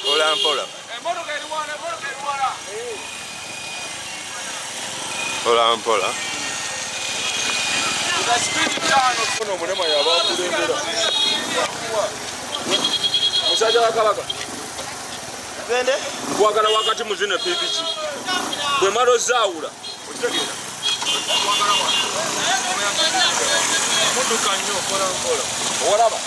Mpola mpola. Mpola mpola. Ono munema yabakulembera. Musajja wa Kabaka. Gende? Nkwagala wakati muzine pipiki. Bwe maro zaawula. Okitegeera. Nkwagala wa. Muduka nnyo mpola mpola. Olaba.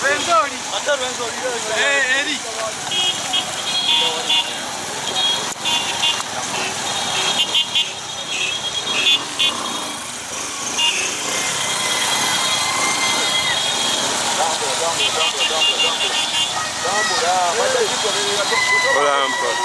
Rwenzori. Ata Rwenzori. Eri. Mpola mpola.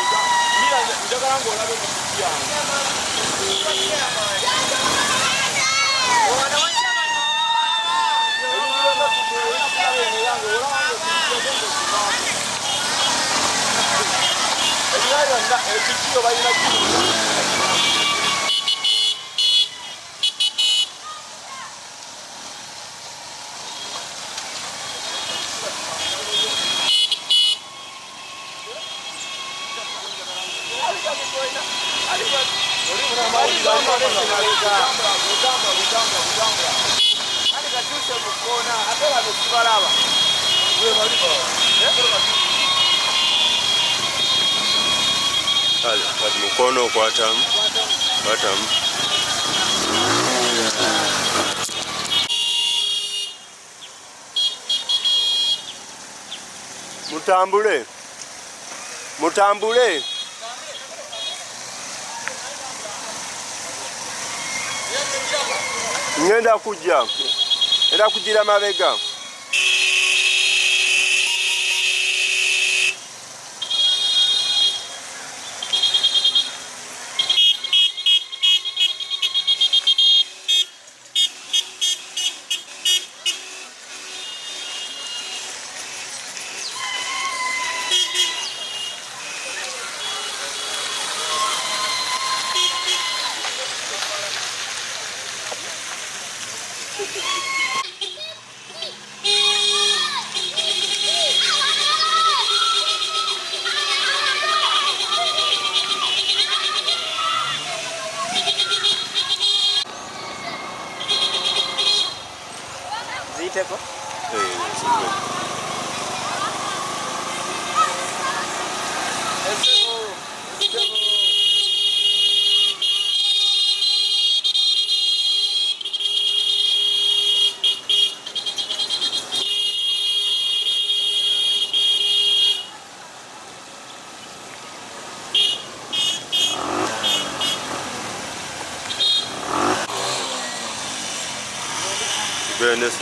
Kati mukono okwatamu. Mutambule. Ngenda kujja. Era kugira mabega. Ziteko? Goodness.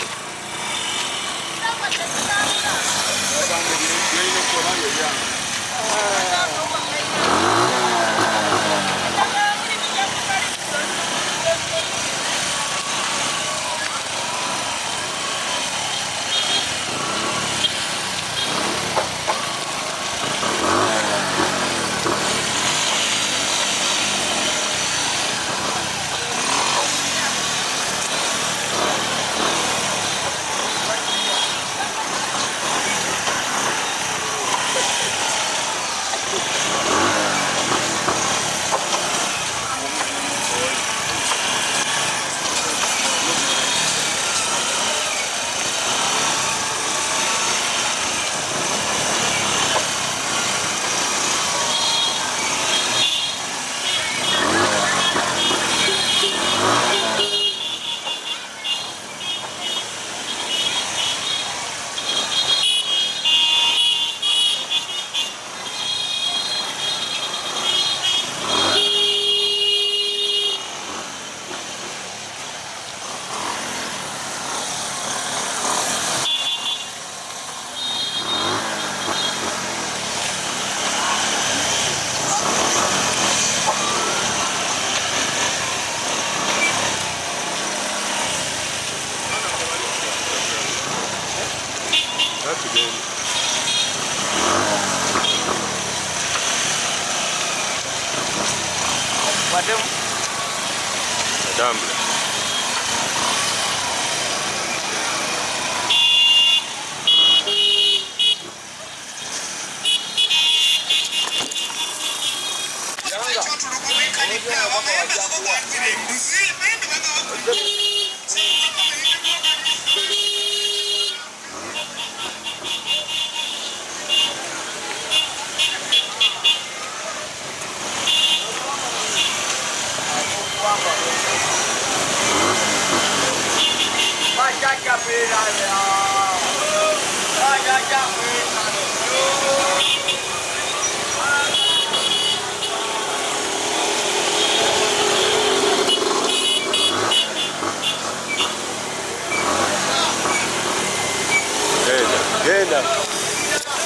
Madam.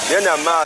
Genda ma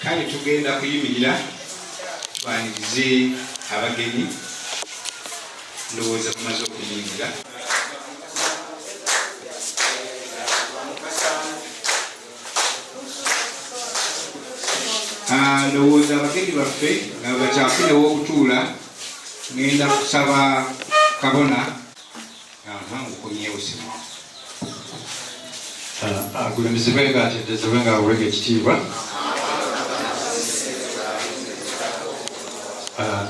kale tugenda kuyimirira banirize abagenyi ndowooza tumaze okuyimirira ndowooza abagenyi baffe nga bakyafunewo okutuula ngenda kusaba kabona ngukunyewo simu Bakulembezze nga atenderezebwe nga awulega ekitiibwa.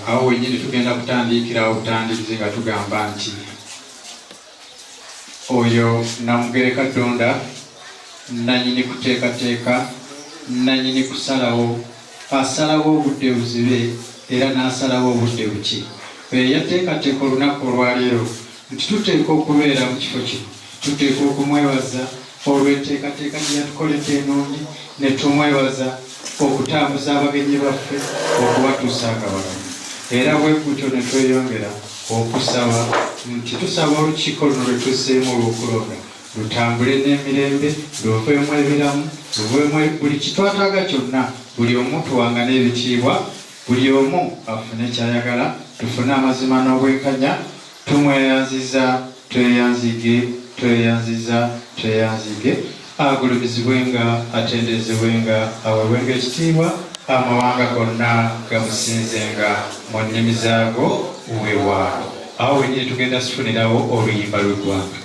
Awo wennyini tugenda kutandikirawo butandirizi nga tugamba nti oyo Namugereka Ddonda nannyini kuteekateeka nannyini kusalawo asalawo obudde buzibe era n'asalawo obudde buki. Yateekateeka olunaku olwaleero nti tuteeka okubeera mu kifo kino, tuteeka okumwebaza olw'enteekateeka gye yatukoleta ennungi, ne tumwebaza okutambuza abagenyi baffe okubatuusa nga balamu. Era bwe gutyo ne tweyongera okusaba nti tusaba olukiiko luno lwe tuzzeemu olw'okulonda lutambule n'emirembe, luveemu ebiramu, luveemu buli kitwataaga kyonna, buli omu tuwanga n'ebitiibwa, buli omu afune kyayagala, tufune amazima n'obwenkanya, tumweyanziza, tweyanzige, agulumizibwenga, atendezebwenga, awebwenga ekitiibwa, amawanga gonna gamusinzenga mu nnimi zaago weewaalo. Awo wenyini tugenda sifunirawo oluyimba lw'eggwanga.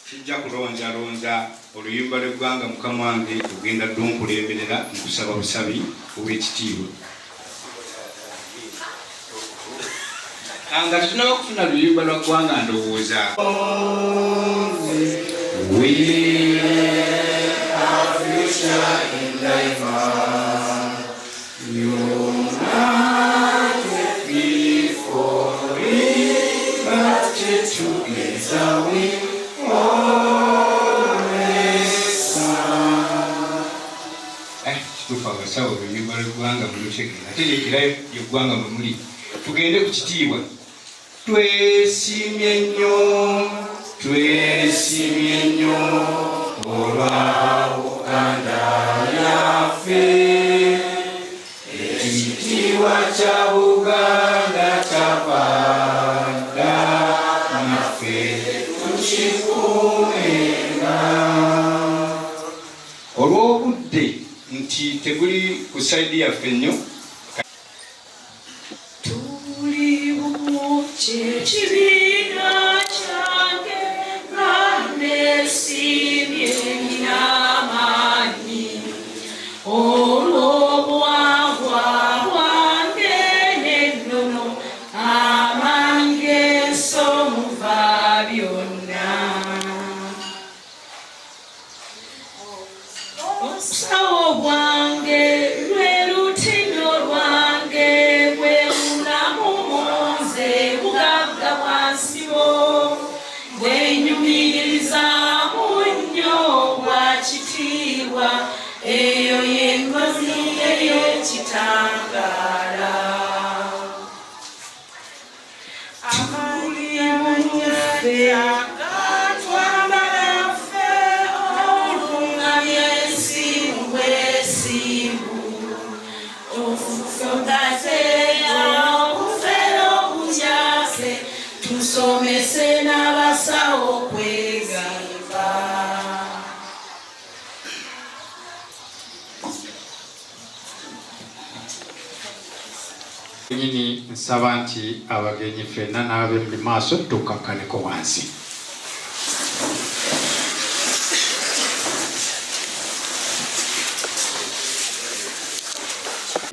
Kijja kulonzalonza oluyimba lw'eggwanga mukama wange tugenda dunkulemberera mu kusaba busabi obw'ekitiibwa. Nga tunaba kufuna luyimba lwa ggwanga ndowooza. We have future in life. United before liberty together we always stand. Kituufu abasawo oluyimba lw'eggwanga mulutegeera ate lyekirayo ly'eggwanga mwe muli. Tugende ku kitiibwa. Twesimye nnyo olwa Buganda yaffe, ekitiibwa kya Buganda kyavanda naffe tukikuumenga. Olw'obudde nti teguli ku sayidi yaffe nnyo. Tulibumu ky'ekibiina kyange nga neesiimye n'amaanyi olw'obuwangwa bwange n'ennono amaanyi g'ensomuva byonna. Obusawo bwange lwe lutino lwange bwe bunamu munze bugagga bwansibo bwenyumiririzamu nnyo bwa kitiibwa eyo y'engozi ey'ekitangaala. Tulibumu twambala ffe olungamya ensimbu esimbu ofufugateya okufera okukyase tusomese n'abasawo okwegamba. Nyini nsaba nti abagenyi ffenna n'ab'emuli maaso tukakkaneko wansi.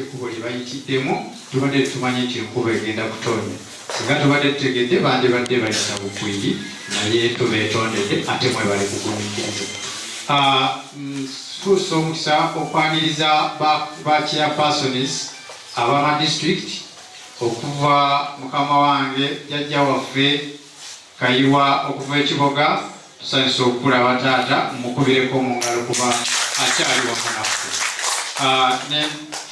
Ekkubo lye bayitiddemu tubadde tumanyi nti enkuba egenda kutonnya. Singa tubadde tutegedde bandibadde bayita bukwiri, naye tubeetondedde ate mwebale kugumiikiriza. Tuusa omukisa okwaniriza ba chairpersones abama district okuva mukama wange jjajja waffe Kayiwa okuva e Kiboga. Tusanyusa okulaba taata mukubireko mu ngalo kuba akyali wamu naffe. Ne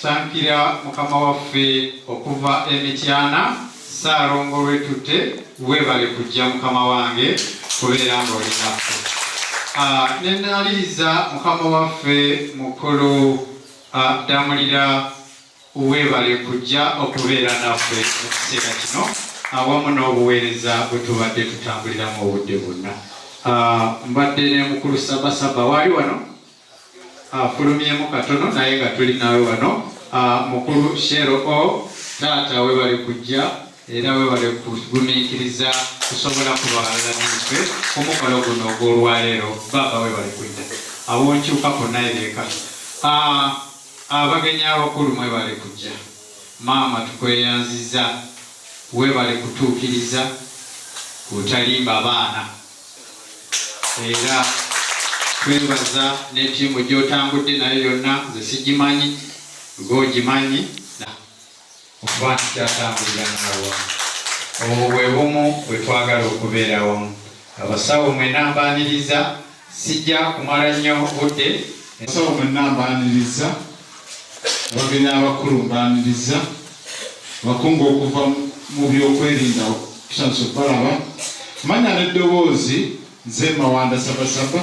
sankira mukama waffe okuva Emityana Ssaalongo lwetutte weebale kujja mukama wange kubeera ng'oli naffe. Ne naliriza mukama waffe mukulu Damulira weebale kujja okubeera naffe mu kiseera kino awamu n'obuweereza bwe tubadde tutambuliramu obudde bwonna. Mbadde ne mukulu Sabasaba waali wano afulumyemu katono naye nga tuli nawe wano. Mukulu Shero O taata weebale kujja era weebale kugumiikiriza kusobola kubalala niffe ku mukolo guno ogw'olwaleero. Baba weebale kujja awonkyukako naye leeka. Abagenyi abakulu mwebale kujja. Maama tukweyanziza weebale kutuukiriza kutalimba baana era twebaza n'ettiimu gy'otambudde nayo yonna nze sigimanyi gw'ogimanyi okuba nti kyatambulira naawe obwo bwe bumu bwe twagala okubeera wamu. Abasawo mwenna mbaaniriza, sijja kumala nnyo budde. Abasawo mwenna mbaaniriza, abagenyi abakulu mbaaniriza, abakungu okuva mu byokwerinda tusanyusa okubalaba. Manya n'eddoboozi nze Mawanda Sabasaba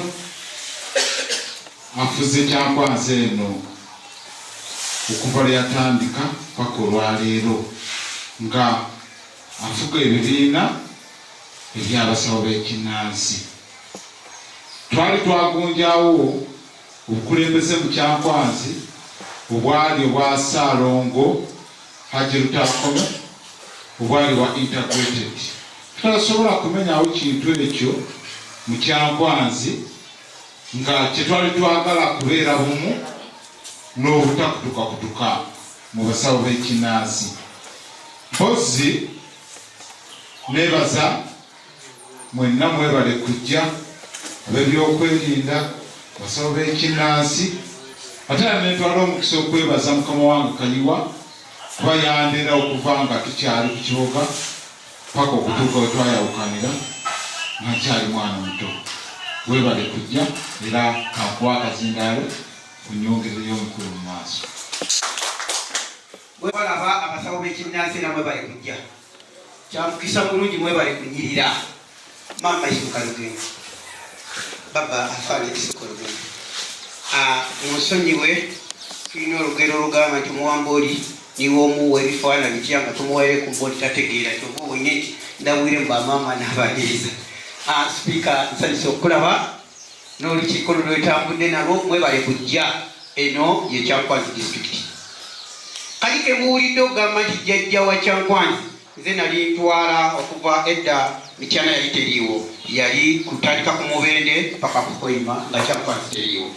afuze Kyankwanzi eno okuva lwe yatandika paka olwaleero nga afuga ebibiina eby'abasawo b'ekinnansi. Twali twagunjawo obukulembeze mu Kyankwanzi obwali obwa Ssaalongo Haji Lutakome obwali bwa integrated. Tutasobola kumenyawo kintu ekyo mu Kyankwanzi nga kyetwali twagala kubeera bumu n'obutakutukakutuka mu basawo b'ekinnansi. Mpozi nebaza mwenna mwebale kujja ab'ebyokwerinda basawo b'ekinnansi, ate era netwala omukisa okwebaza mukama wange Kayiwa kuba yandera okuva nga tukyali ku Kiboga paka okutuuka we twayawukanira nga kyali mwana muto. Webale kujja era kakuwa akazindaalo ku nyongezo y'omukulu mu maaso. Balaba abasawo b'ekinnansi era mwebale kujja. Kyamukisa mulungi mwebale kunyirira. Mama isukalugendo. Baba afanye isukalugendo. Musonyiwe tulina olugero olugamba nti omuwamboli niwo omuwa ebifaananyi kyanga tumuwaire ku mboni tategeera kyova obonye nti ndabwire mu bamaama n'abaaniriza. Sipiika nsanyusa okulaba n'olukiiko lwetambudde nalwo mwebale kujja. Eno ye Kyankwanzi disitulikiti. Kali ke muwulidde okugamba nti jjajja wa Kyankwanzi nze nali ntwala okuva edda mityana yali teriiwo, yali kutandika ku Mubende paka ku Koima nga Kyankwanzi teriiwo.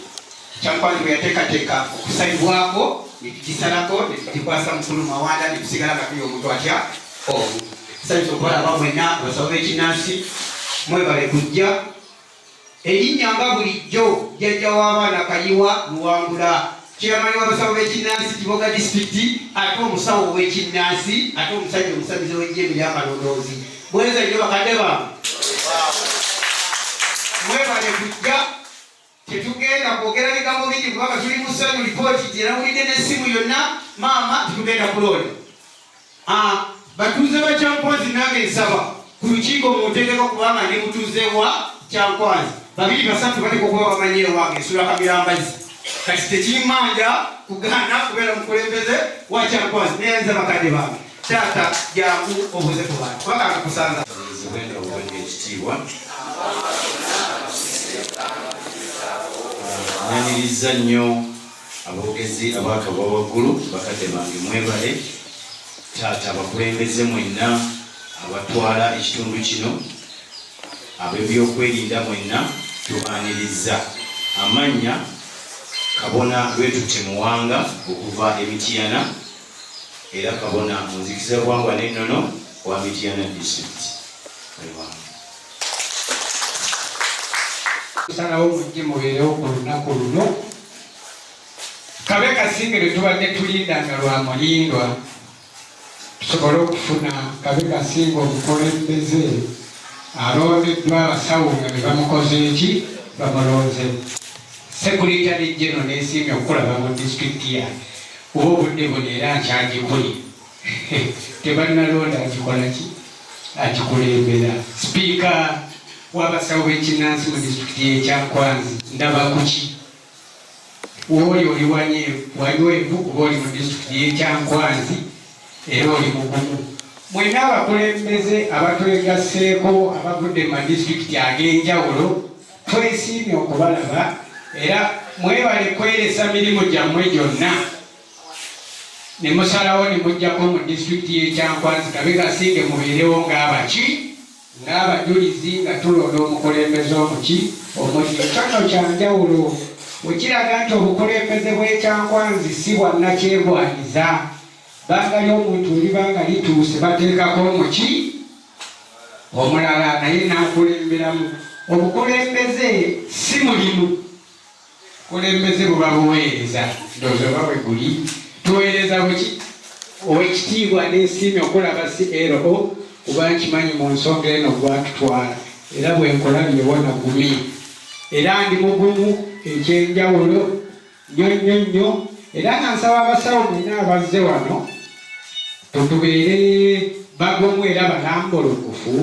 Kyankwanzi bwe yateekateeka okusalibwako ne tukisalako ne tukikwasa mukulu Mawanda ne tusigala nga tuli omuntu atya omu. Nsanyusa okulaba mwenna abasawo b'ekinnansi mwebale kujja. Erinnya nga bulijjo jjajja w'abaana Kayiwa Luwangula, kiramanyi w'abasawo b'ekinnansi Kiboga disitulikiti, ate omusawo w'ekinnansi, ate omusajja omusamize w'ejjembe ly'amalondoozi. Bweza nnyo bakadde bange, mwebale kujja. Tetugenda kwogera bigambo bingi kubanga tuli mu ssanyu lipooti gyerawulidde n'essimu yonna maama tetugenda kulonda. Batuuze ba Kyankwanzi nange nsaba ku lukiiko muntegeka kubanga ndi mutuuze wa Kyankwanzi. 2-3 bateka okuba bamanyiire wange ensula Kamirambazi. Kati tekimanja kugaana kubeera mukulembeze wa Kyankwanzi. Nenza bakadde bange taata jangu obuze ku bantu kubanga akakusanza ekitiibwa. Nyaniriza nnyo aboogezi abakaba waggulu bakadde bange mwebale. Taata abakulembeze mwenna abatwala ekitundu kino, ab'ebyokwerinda mwenna tubaaniriza. Amannya Kabona Lwetutte Muwanga okuva Emityana era Kabona munzikiza bwangwa n'ennono wa Mityana district. Tusalawo mujje mubeerewo ku lunaku luno. Kabe Kasingire tubadde tulindanga lwa mulindwa tusobole okufuna Kabe Kasinge obukulembeze alondeddwa abasawo nga ne bamukoze eki bamulonze. Sekuritale General n'esiimye okulaba mu disitulikiti yange oba obudde buno era nkyagikuli. Tebannalonda agikola ki? Agikulembera. Sipiika w'abasawo b'ekinnansi mu disitulikiti y'e Kyankwanzi ndaba ku ki? Woli oli wanywevu kuba oli mu disitulikiti y'e Kyankwanzi era oli mugumu. Mwenna abakulembeze abatwegasseeko abavudde mu madisitulikiti ag'enjawulo twesiimye okubalaba era mwebale kweresa mirimu gyammwe gyonna. Ne musalawo ne mujjako mu disitulikiti y'e Kyankwanzi Kabe Kasinge mubeerewo ng'abaki? Ng'abajulizi nga tulonda omukulembeze omuki omuliro. Kyono kya njawulo wekiraga nti obukulembeze bw'e Kyankwanzi si bwannakyebwaniza. Bangali omuntu olibanga lituuse bateekako omuki omulala naye n'akulemberamu. Obukulembeze si mulimu Bakulembezze buba buweereza ndowooza oba bwe guli tuweereza buki ow'ekitiibwa n'esiimye okulaba CRO kuba nkimanyi mu nsonga eno gwatutwala era bwe nkola byewona gumi era ndi mugumu ekyenjawulo nnyo era nga nsaba abasawo mwenna abazze wano tutubeere bagumu era balambulukufu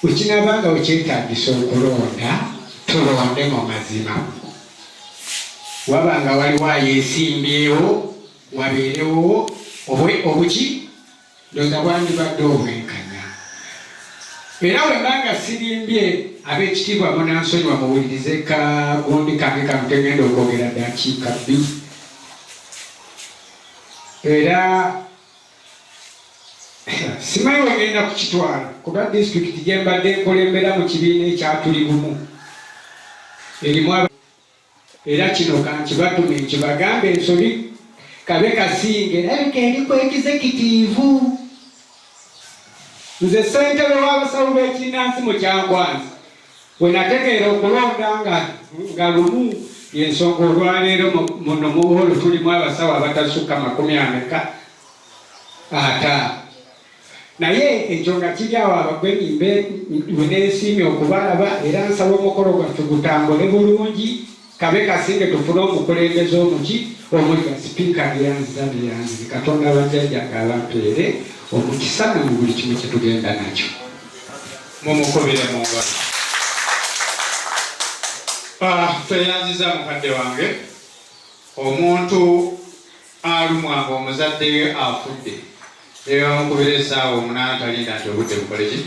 wekinabanga wekyetaagisa okulonda tulonde mu mazima wabanga waliwo ayeesimbyewo wabeerewo obuki ndowooza bwandibadde obwenkanya era wembanga sirimbye ab'ekitiibwa munansonyiwa muwulirize kagundi kange kano tegenda okwogera dakiika bbiri era simanyi wegenda kukitwala kuba disitulikiti gyembadde nkulembera mu kibiina ekya Tulibumu erimu era kino kankibatume nkibagambe ensobi kabe kasinge erabika eri ku ekizekitiivu nze ssentebe w'abasawo b'ekinnansi mu Kyankwanzi we nategeera okulonda nga lumu yensonga olwaleero muno mubuholo tulimu abasawo abatasukka 45 naye ekyo nga kiri awo abagwenyi weneesiimye okubalaba era nsaba omukolo gwaffe gutambule bulungi kabe kasinge tufune omukulembeze omuki omuliga sipiika byanziza Katonda abajjajjange abampeere omukisa mu buli kimu kye tugenda nakyo mumukubire mu ngalo tweyanziza mukadde wange omuntu alumwanga omuzadde we afudde ebamukubira essaawa 8 talinda nti obudde bukoleki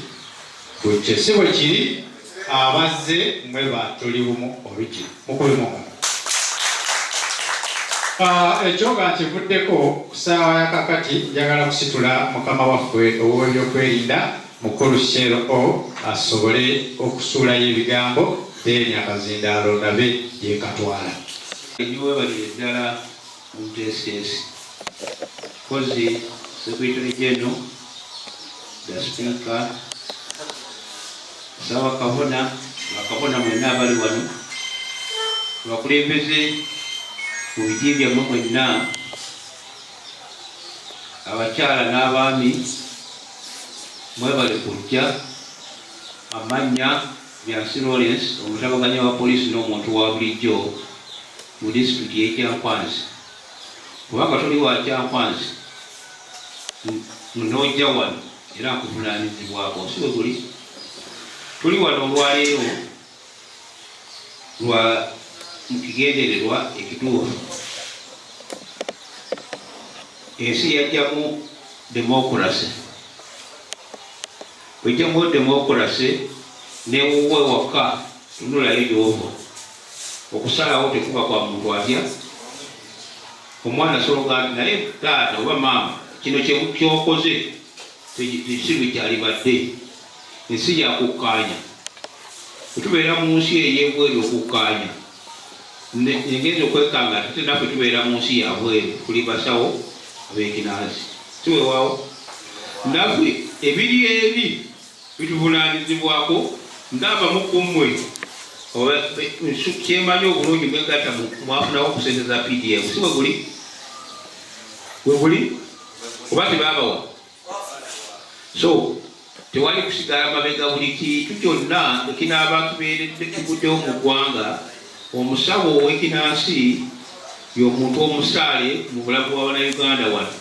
bukye si bwe kiri abazze mwe Tulibumu olugi mukubimu ekyo nga nkivuddeko ku ssaawa ya kakati njagala kusitula mukama waffe ow'ebyokwerinda mukulu CRO asobole okusuulayo ebigambo then akazindaalo nabe gyekatwala Niwebalire ddala omuteesiteesi kozi Secretary General, the Speaker, Sawa Kabona mwenna abali wano, Bakulembezze mu biti byammwe mwenna, abakyala n'abaami mwebale kujja, amannya Byansi Lawrence, omutabaganya wa poliisi n'omuntu wa bulijjo mu disitulikiti y'e Kyankwanzi. Kubanga toli wa Kyankwanzi munojja wano era nkuvunaanyizibwako si bwe guli tuli wano olwaleero lwa mukigendererwa ekituufu ensi yajjamu demokirasi wejjamu demokirasi newuwe waka tunulayo gy'ova okusalawo tekuba kwa muntu atya omwana asolonga nti naye taata oba maama kino kyokoze ekisibu kyalibadde ensi yakukkaanya tubeera mu nsi ey'ebweru okukkaanya ngenza okwekanga ate naffe tubeera mu nsi yabweru tuli basawo ab'ekinansi siwewaawo naffe ebiri ebi bituvunaanyizibwako ng'abamu ku mmwe kyemanyi obulungi mwegatta mwafunawo ku sente za PDF si bwe guli oba tebaabawa so tewali kusigala mabega buli kintu kyonna ekinaaba kibeeredde kivuddewo mu ggwanga omusawo ow'ekinansi y'omuntu omusaale mu bulamu bw'Abannayuganda wano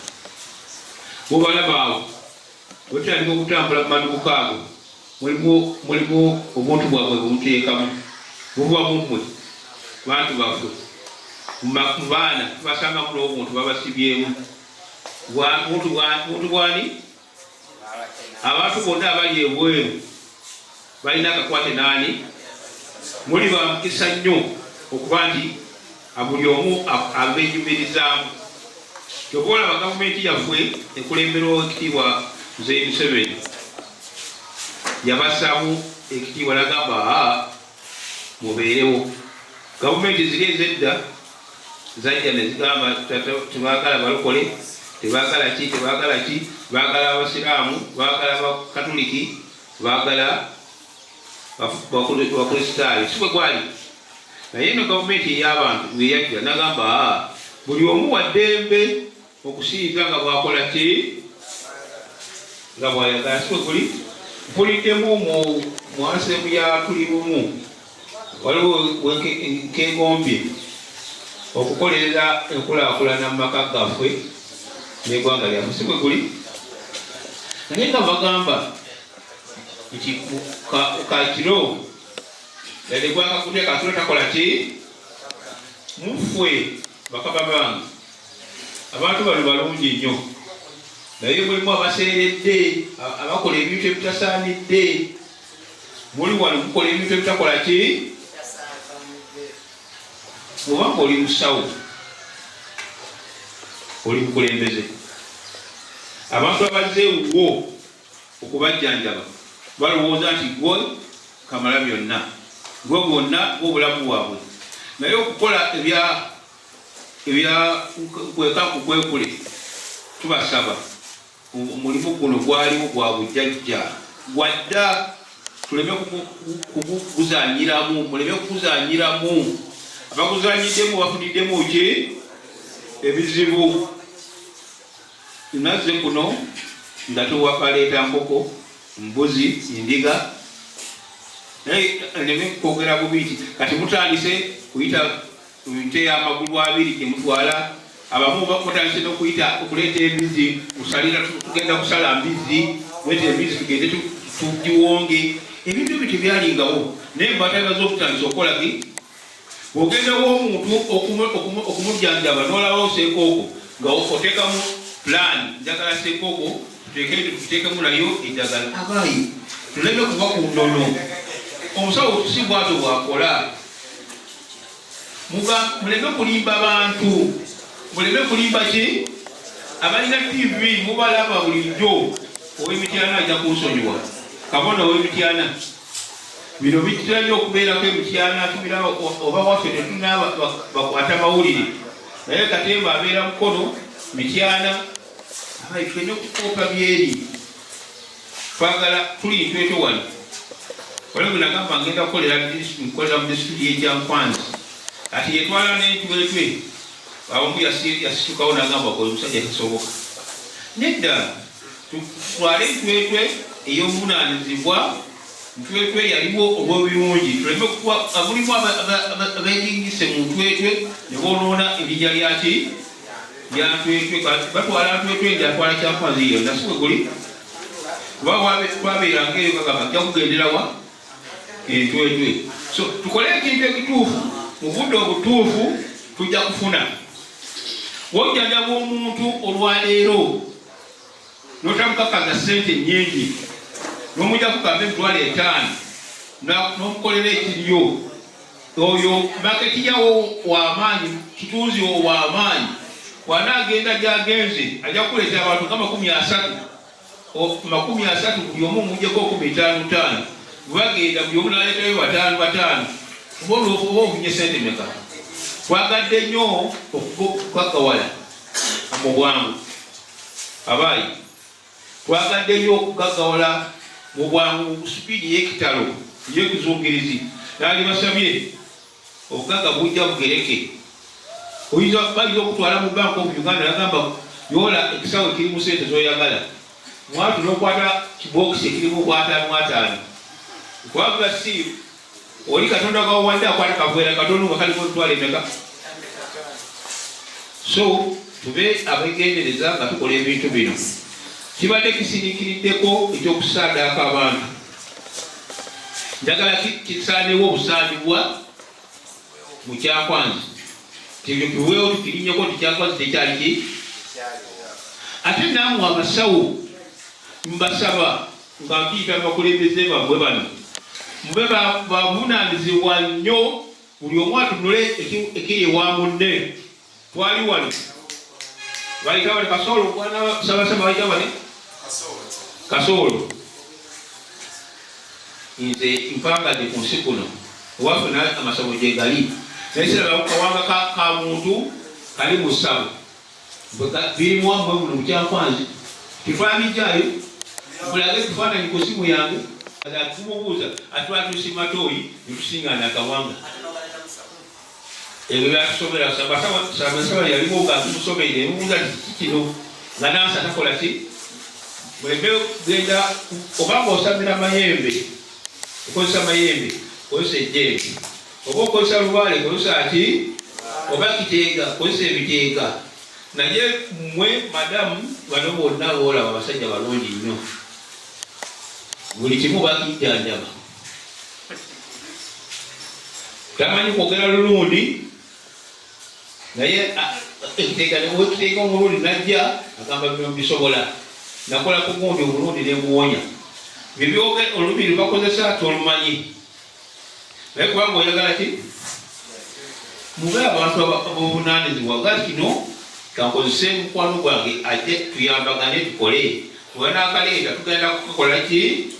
mubalabaawo bwetutandika okutambula mu maduuka ago mulimu obuntu bwabwe bumuteekamu buva mummwe bantu baffe mu baana tubasangamu n'obuntu babasibyemu muntu bwani abantu bonna abali ebweru balina akakwate naani muli bamukisa nnyo okuba nti buli omu abenyumirizaamu kyoba olaba gavumenti yaffe ekulemberwawo ekitiibwa Muzeeyi Museveni yabasaamu ekitiibwa nagamba mubeerewo gavumenti ziri ez'edda zajja ne zigamba tebaagala balokole tebaagala ki baagala abasiraamu baagala bakatuliki baagala bakristaayo si bwe gwali naye eno gavumenti ey'abantu bweyajja nagamba buli omu wa ddembe okusinza nga bwakola ki nga bwayagala siwe kuli mpuliddemu mu asemu ya Tulibumu waliwo nkegombye okukolerera enkulaakulana mu maka gaffe n'eggwanga lyaffe siwe kuli naye nga bagamba nti kakiro yali gwakakutya kakiro takola ki muffe bakaba bange abantu bano balungi nnyo naye mulimu abaseeredde abakola ebintu ebitasaanidde muli wano mukola ebintu ebitakola ki obanga oli musawo oli mukulembeze abantu abazzeewo okubajjanjaba balowooza nti gwe kamala byonna gwe bwonna bw'obulamu bwabwe naye okukola ebyakwekule tubasaba omulimu guno gwaliwo gwa bujjajja gwadda tuleme kuguzanyiramu muleme kuguzanyiramu abaguzanyiddemu bafuniddemu ki ebizibu nazze kuno nga tuwapaleeta nkoko mbuzi endiga neme kwogera bubi kati mutandise kuyita nte y'amagulu abiri gyemutwala abamu mutandise n'okuyita okuleeta embizi kusalira tugenda kusala mbizi wete embizi tugende tugiwonge ebintu ebyo tebyalingawo naye mbatanga z'okutandisa okukolaki ogendawo omuntu okumujjanjaba n'olabawo seekooko nga oteekamu plan njagala seekooko tuteekemu nayo eddagala abaayi tuleme kuba ku nnono omusawo si bwato bwakola muleme kulimba bantu muleme kulimba ki abalina TV mubalaba bulijjo ow'emityana ajja kunsonyiwa kabona ow'emityana bino bitira nnyo okubeerako emityana tubira oba waffe tetunaba bakwata mawulire naye katemba abeera mukono mityana twenya okukoopa byeri twagala tuli ntweto wano waliwo nagamba ngenda kukolera mu disitulikiti y'ekyankwanzi ati yetwala n'entwetwe abamu yasitukawo nagamba kola omusajja tasoboka nedda tutwale entwetwe ey'obuvunaanyizibwa ntwetwe yaliwo olw'obirungi tuleme mulimu abeegingise mu ntwetwe ne boonoona erinnya lyaki lyantwetwe batwala ntwetwe nti atwala kyankwanzi yonna siwe guli kuba twabeeranga eyo gagamba ajja kugenderawa entwetwe so tukole ekintu ekituufu mu budde obutuufu tujja kufuna wojjanjaba omuntu olwaleero notamukakaza sente nnyingi n'omujja kugamba emitwalo 5 n'omukolera ekiryo oyo maketi yawo w'amaanyi kitunzi wo w'amaanyi wanaagenda gy'agenze ajja kukuleetera abantu nga 30 buli omu omujjeko 15 bwebagenda buli omu naleetayo 5 oba ofunye sente meka twagadde nnyo okugagawala mu bwangu abaayi twagadde nnyo okugagawala mu bwangu sipiidi y'ekitalo y'ekizungirizi naali basabye obugaga bujja bugereke bayinza okutwala mu banka omu Uganda nagamba yola ekisawo ekirimu sente zoyagala mwatu n'okwata kibokisi ekirimu 5 kwagula siiru oli katonda gawadde akwata kaveera katono nga kaliko entwala emeka so tube abegendereza nga tukola ebintu bino kibadde kisirikiriddeko ekyokusaadaako abantu njagala kisaanewo obusaanibwa mu Kyakwanzi tiweewo tukirinnyeko nti Kyakwanzi tekyali ki ate naamwe abasawo mbasaba nga nkiyita Bakulembezze bammwe bano mube bavunaanyizibwa nnyo buli omu atunule ekiri ewa munne twali wano bayita bali Kasoolo bwana Ssaabasaba bayita bali Kasoolo nze mpangadde ku nsi kuno ewaffe amasabo gye gali naye siraba kawanga ka muntu kali mu ssabo birimu wammwe buno mu Kyakwanzi kifaanijjayo mulage ekifaananyi ku simu yange tumubuuza atwatuusi matooyi netusingana akawanga ebyo byatusomera Sabasaba yaliwo nga tumusomere ebibuuza kino nga nansi atakola ki muleme genda obanga osamira mayembe okozesa mayembe kozesa ejjembe oba okozesa lubaale kozesa ki oba kiteega kozesa ebiteega naye mmwe madamu bano bonna boolaba abasajja balungi nnyo buli kimu bakijjanjaba tamanyi kwogera lulundi naye ekiteeka omulundi najja agamba bino bisobola nakola ku gundi omulundi nemuwonya bibyoge olubiri bakozesa tolumanyi naye kubanga oyagala ki mube abantu abobunaanizibwa ga kino kankozese mukwano gwange ajje tuyambagane tukole wenaakaleeta tugenda kukola ki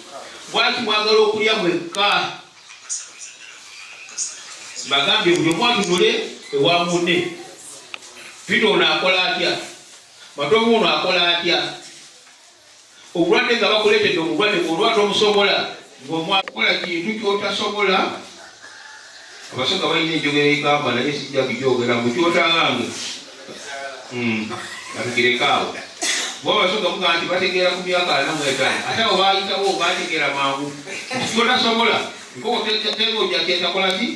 bwaki mwagala okulya mwekka bagambye buli omwatunule ewa munne Pito ono akola atya matovu ono akola atya obulwadde nga bakuleetedde omulwadde olwatu omusobola ng'omwakola kintu kyotasobola abasonga balina enjogera egamba naye sijja kugyogera mu kyotagange atugirekaawo bo abasonga mugaa nti bategeera ku myaka 45 ate abo baayitawo bategeera mangu nti kyotasobola nkokotego kyetakola ki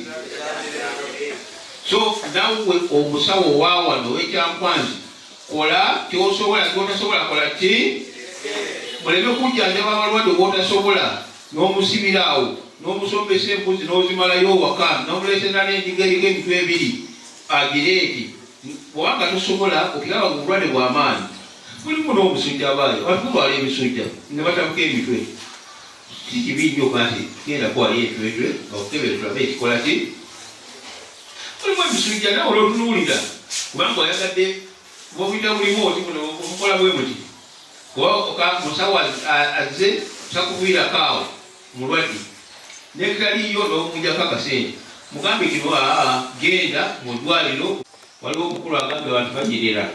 so nawe omusawo waawano ow'ekyankwanzi kola kyosobola kyotasobola kola ki muleme kujjanjaba abalwadde bwotasobola n'omusibiraawo n'omusombesa embuzi n'ozimalayo waka n'omuleetera n'enjigeriga emitwe ebiri agireeti bwobanga tosobola okiraba nga obulwadde bw'amaanyi mulimu n'omusujja abaayo abantu mutwala emisujja ne batabuka emitwe kikibi nnyo kati genda kwali etwetwe okukebera tulabe ekikola ki mulimu emisujja nawe olwotunuulira kubanga oyagadde bwobuyita bulimu oti muno omukola bwe muti musawo azze takuviirako awo mulwadde nekitaliyo n'okumujjako akasente mugambe kino genda mu ddwaliro waliwo omukulu agambe abantu banyirira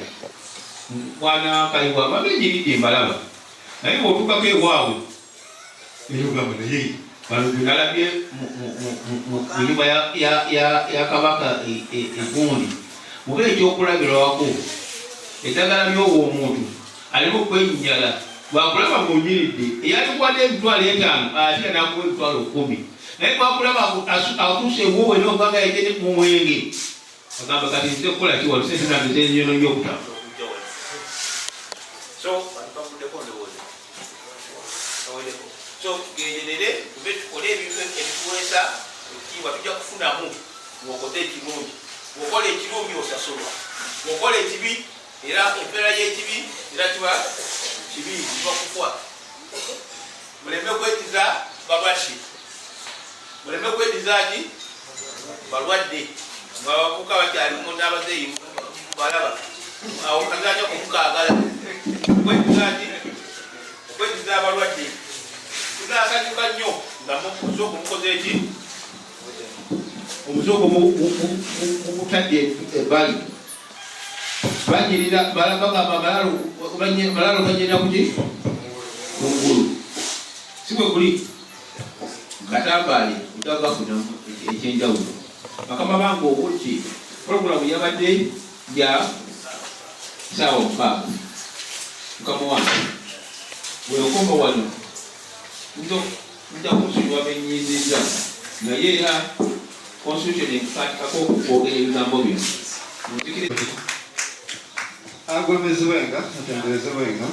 mwana kaliwa ababe enjiridde embalaba naye bw'otuukako ewaabwe eyogamba naye nalabye mu nyumba ya kabaka egundi muba ekyokulabirwako eddagala ly'obwo omuntu alina okwenyinjala bwakulaba ng'onyiridde eyalikuwadde emitwalo 5 ate nakuwa emitwalo 10 naye bwakulaba atuuse ewoowe n'oganga yajene mu mwenge agamba kati nze kukola ki wano sente nange zenyono nnyo okutamba so genderere tube tukole ebintu ebituweesa ekitiibwa tujja kufunamu bw'okoze ekirungi bw'okola ekirungi osasulwa bw'okola ekibi era empeera y'ekibi era kiba kibi kiba kufa muleme kwetiza balwadde muleme kwetiza ki balwadde nga bavuka bakyali munda abazeeyi balaba awo kazaja kumukaagala kwetiza ki okwetiza abalwadde tunaasanyuka nnyo nga omusooka omukoze eki omusooka mumutadde ebbali banyirira balabagamba malalo banyirira kuki kungulu si bwe guli katambaali utagafunamu ekyenjawulo bakama bange obuti pologulamu yabadde ya saawa 6 mukama wange weokoma wano nja kunsonyiwa benyiizizza naye era constitution enkatikako okwogera ebigambo bino agwemezebwenga atenderezebwenga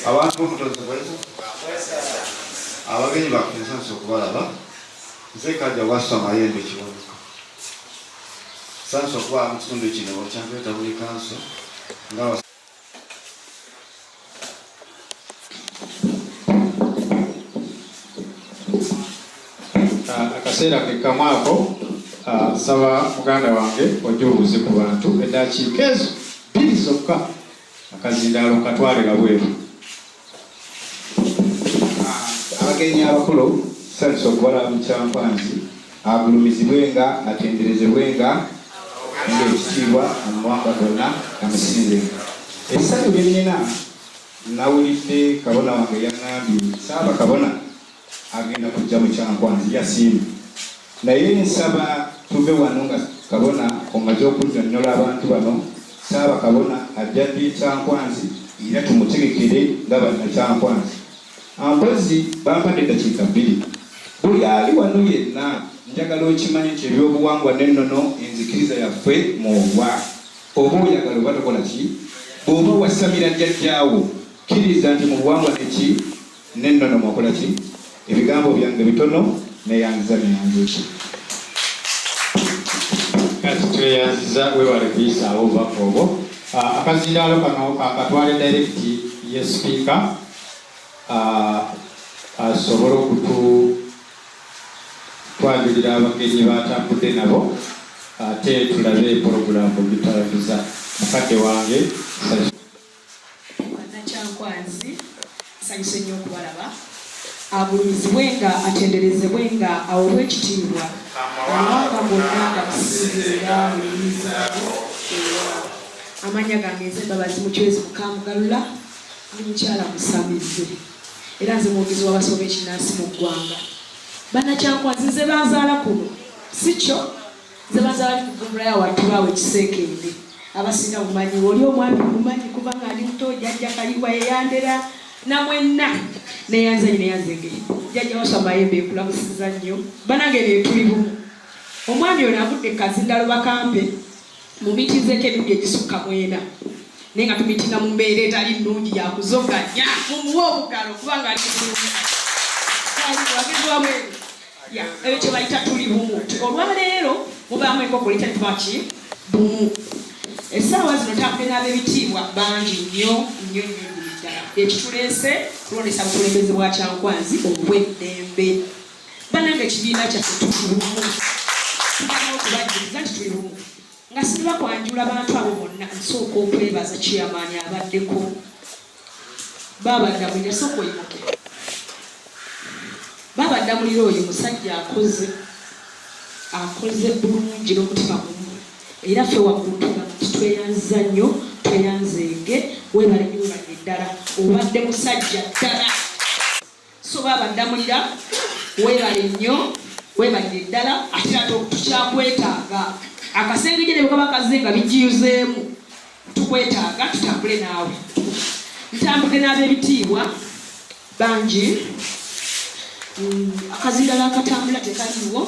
abantu bomutozi bwaitu abagenyi baffe nsanisa okubalaba nze kajja waswa mayembe kibonuka sanisa okuba mu kitundu kino kyankweta buli kanso nga akaseera kekamwako nsaba muganda wange ojja obuuze ku bantu eddakiika ezo 2 zokka akazindaalo nkatwalira bweru abagenyi abakulu sanisa okubalaba mu kyankwanzi agulumizibwenga atenderezebwenga ng'ekitiibwa omuwanga gonna amusinzenga ebisatu bye nnina nawulidde kabona wange yaŋŋambye saaba kabona agenda kujja mu kyankwanzi yasiimye naye nsaba tuve wano nga kabona omaze okunnyonnyola abantu bano saaba kabona ajja ddi Kyankwanzi era tumutegekere nga bannakyankwanzi. Mpozi bampadde eddakiika 2. Buli ali wano yenna njagala okimanye nti ebyobuwangwa n'ennono enzikiriza yaffe muwa oba oyagala oba tokola ki bw'oba wasamira jjajjaawo kkiriza nti mu buwangwa neki n'ennono mwakola ki. Ebigambo byange bitono neyanziza neyanziza. Kati tweyanziza wewale kuyisaawo obubaka obwo. Akazindaalo kano akatwale direkiti ye sipiika asobole okutwanjulira abagenyi batambudde nabo ate tulabe porogulaamu bitabuza mukadde wange Bannakyankwanzi nsanyuse nnyo okubalaba. Agulumizibwenga atenderezebwenga aweebwe ekitiibwa amawanga gonna gakusinzira mulimizaabo amannya gange nze Mbabazi Mukyezi Mukamugalula ndi mukyala musamize era nze mwogezi w'abasawo b'ekinnansi mu ggwanga. Bannakyankwanzi nze banzaala kuno si kyo nze banzaala ku ggombolola watulaawo ekiseekende abasinga mumanyi oli omwami mumanyi kuba nga ali muto jjajja Kaliwa yeyandera namwenna neyanzanyi neyanzenge jjajja wasa mayembe ekulamusiza nnyo banange ne Tulibumu. Omwami ono avudde Kazindalo bakampe mu mitizeeko emirundi egisukka 4 naye nga tumitinga mu mbeera etali nnungi yakuzoganya mumuwe obugalo kubanga ali wagezwamu ebyo kye bayita Tulibumu. Olwaleero mubaamu enkoko litatwaki bumu. Essaawa zino tambule n'ab'ebitiibwa bangi nnyo nnyo nnyo ddala ekituleese kulondesa bukulembeze bwa Kyankwanzi obw'eddembe. Bannange ekibiina kyaffe Tulibumu tulina okubajjukiza nti Tulibumu nga sinaba kwanjula abantu abo bonna nsooka okwebaza chairman abaddeko baabadda soko yimuke baabadda muliro oyo musajja akoze bulungi n'omutima gumu era ffe waggulu tuga nti tweyanza nnyo tweyanzenge weebale nnyo weebale ddala obadde musajja ddala so baabadda mulira weebale nnyo weebale ddala ate ate tukyakwetaaga akasengejje ne bwe kaba kaze nga bijiyuzeemu tukwetaaga tutambule naawe ntambule n'ab'ebitiibwa bangi akazindala akatambula tekaliwo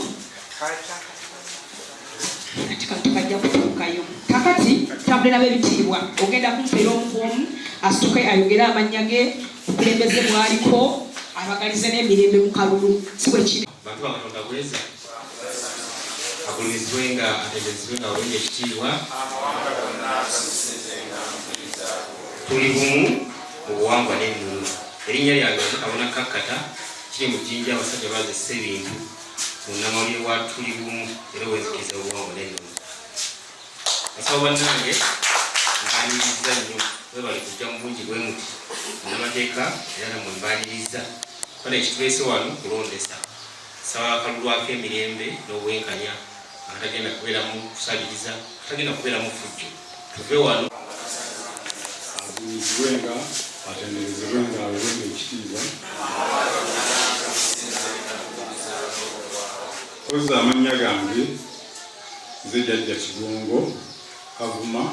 tukajja kutuukayo kakati tambule n'ab'ebitiibwa ogenda kumpeera omukuomu asituke ayogere amannya ge bukulembeze bwaliko abagalize n'emirembe mu kalulu si bwe kiri bantu bakatonda bweza agulumizibwenga atendezibwenga aweebwe ekitiibwa Tulibumu mu buwangwa n'ennono. Erinnya lyange Kabona Kakkata kiri mu jjinja abasajja bazessa ebintu mu nnamawulire wa Tulibumu era wenzikiriza obuwangwa n'ennono. Basawo bannange mbaniriza nnyo webali kujja mu bungi bwe muti munnamateeka era namwe mbaniriza bana ekituleese wano kulondesa saba akalulu ak'emirembe n'obwenkanya atagenda kubeera mu kusabiriza atagenda kubeera mu fujjo tuve wano agulumizibwenga atenderezebwenga aweebwe ekitiibwa koza amannya gange nze Jjajja Kigongo Kavuma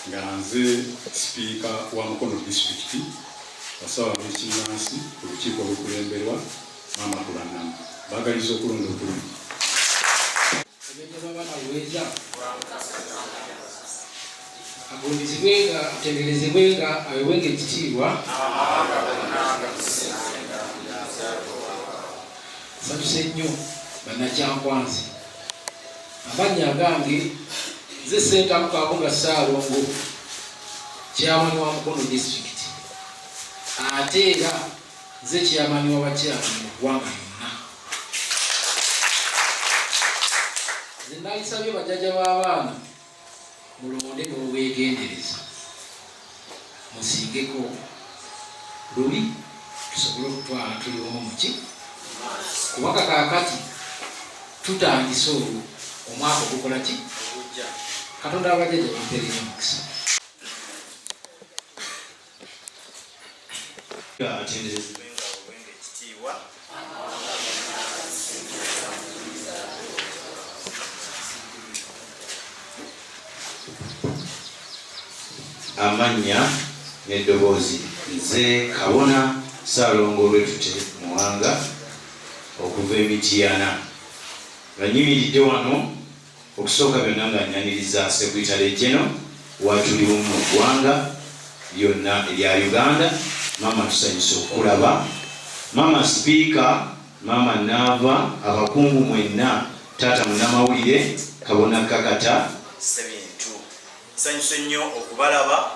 nga nze sipiika wa Mukono disitulikiti basawo b'ekinnansi ku lukiiko olukulemberwa Maama Kulanamu baagaliza okulonda okulungi agulumizibwenga atenderezebwenga aweebwenga ekitiibwa nsanyuse nnyo bannakyankwanzi amannya agange nze Ssentamu Kaabunga Ssaalongo chairman wa Mukono disitulikiti ate era nze chairman w'abakyala mu ggwanga lyonna. Nze nayisabye bajjajja b'abaana mulonde n'obwegendereza musingeko luli tusobole okutwala Tulibumu muki kubanga kaakati tutandise olwo omwaka ogukola ki Katonda abajjajja bampeerera omukisa. amannya n'eddoboozi. Nze Kabona Ssaalongo Olwetute Muwanga okuva Emityana nga nyimiridde wano okusooka byonna nga nnyaniriza Sekretary General wa Tulibumu mu ggwanga lyonna erya Uganda. Maama tusanyuse okulaba, Maama Speaker, Maama Naava, abakungu mwenna, Taata munnamawulire Kabona Kakata Ssebintu. Nsanyuse nnyo okubalaba